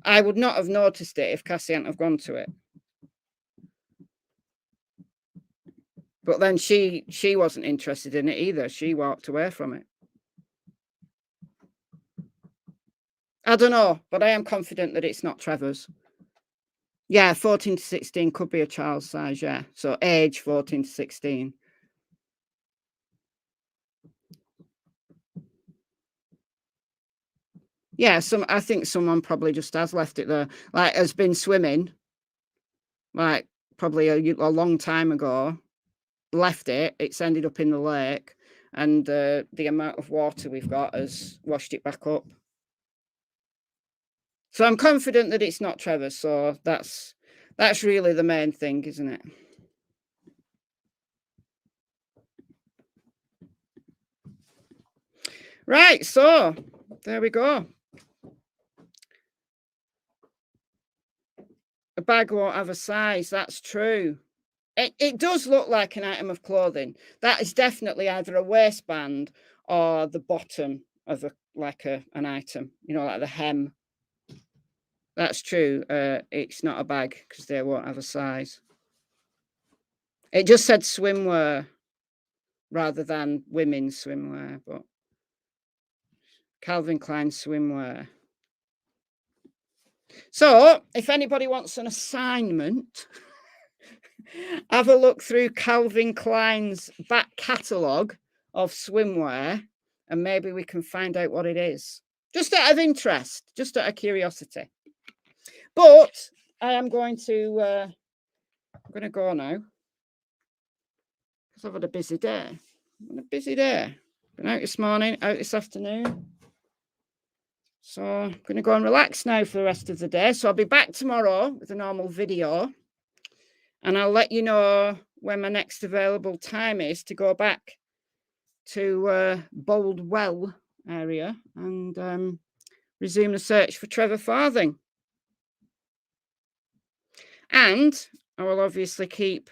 I would not have noticed it if Cassie hadn't have gone to it. But then she wasn't interested in it either. She walked away from it. I don't know, but I am confident that it's not Trevor's. Yeah, 14 to 16 could be a child's size, yeah. So age 14 to 16. Yeah, I think someone probably just has left it there. Like, has been swimming, like probably a long time ago, left it, it's ended up in the lake, and the amount of water we've got has washed it back up. So I'm confident that it's not Trevor. So that's really the main thing, isn't it? Right, so there we go. A bag won't have a size. That's true. It does look like an item of clothing. That is definitely either a waistband or the bottom of an item, you know, like the hem. That's true. It's not a bag because they won't have a size. It just said swimwear rather than women's swimwear, but Calvin Klein swimwear. So if anybody wants an assignment, have a look through Calvin Klein's back catalogue of swimwear and maybe we can find out what it is. Just out of interest, just out of curiosity. But I am going to go now because I've had a busy day. Been out this morning, out this afternoon. So I'm going to go and relax now for the rest of the day. So I'll be back tomorrow with a normal video. And I'll let you know when my next available time is to go back to Boldwell area and resume the search for Trevor Farthing. And I will obviously keep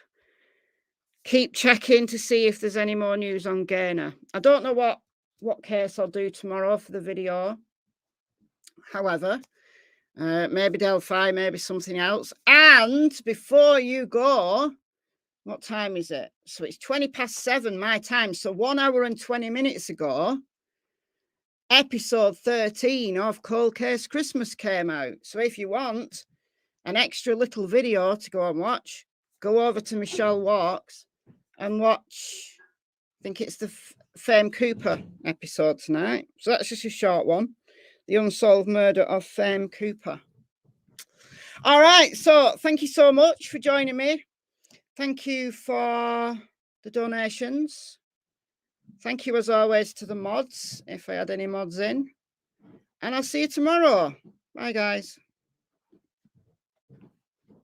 checking to see if there's any more news on Gaynor. I don't know what case I'll do tomorrow for the video. However, maybe Delphi, maybe something else. And before you go, what time is it? So it's 7:20 my time. So 1 hour and 20 minutes ago, episode 13 of Cold Case Christmas came out. So if you want an extra little video to go and watch, go over to Michelle Walks and watch, I think it's the Fame Cooper episode tonight. So that's just a short one. The Unsolved Murder of Fame Cooper. All right. So thank you so much for joining me. Thank you for the donations. Thank you, as always, to the mods, if I had any mods in. And I'll see you tomorrow. Bye, guys.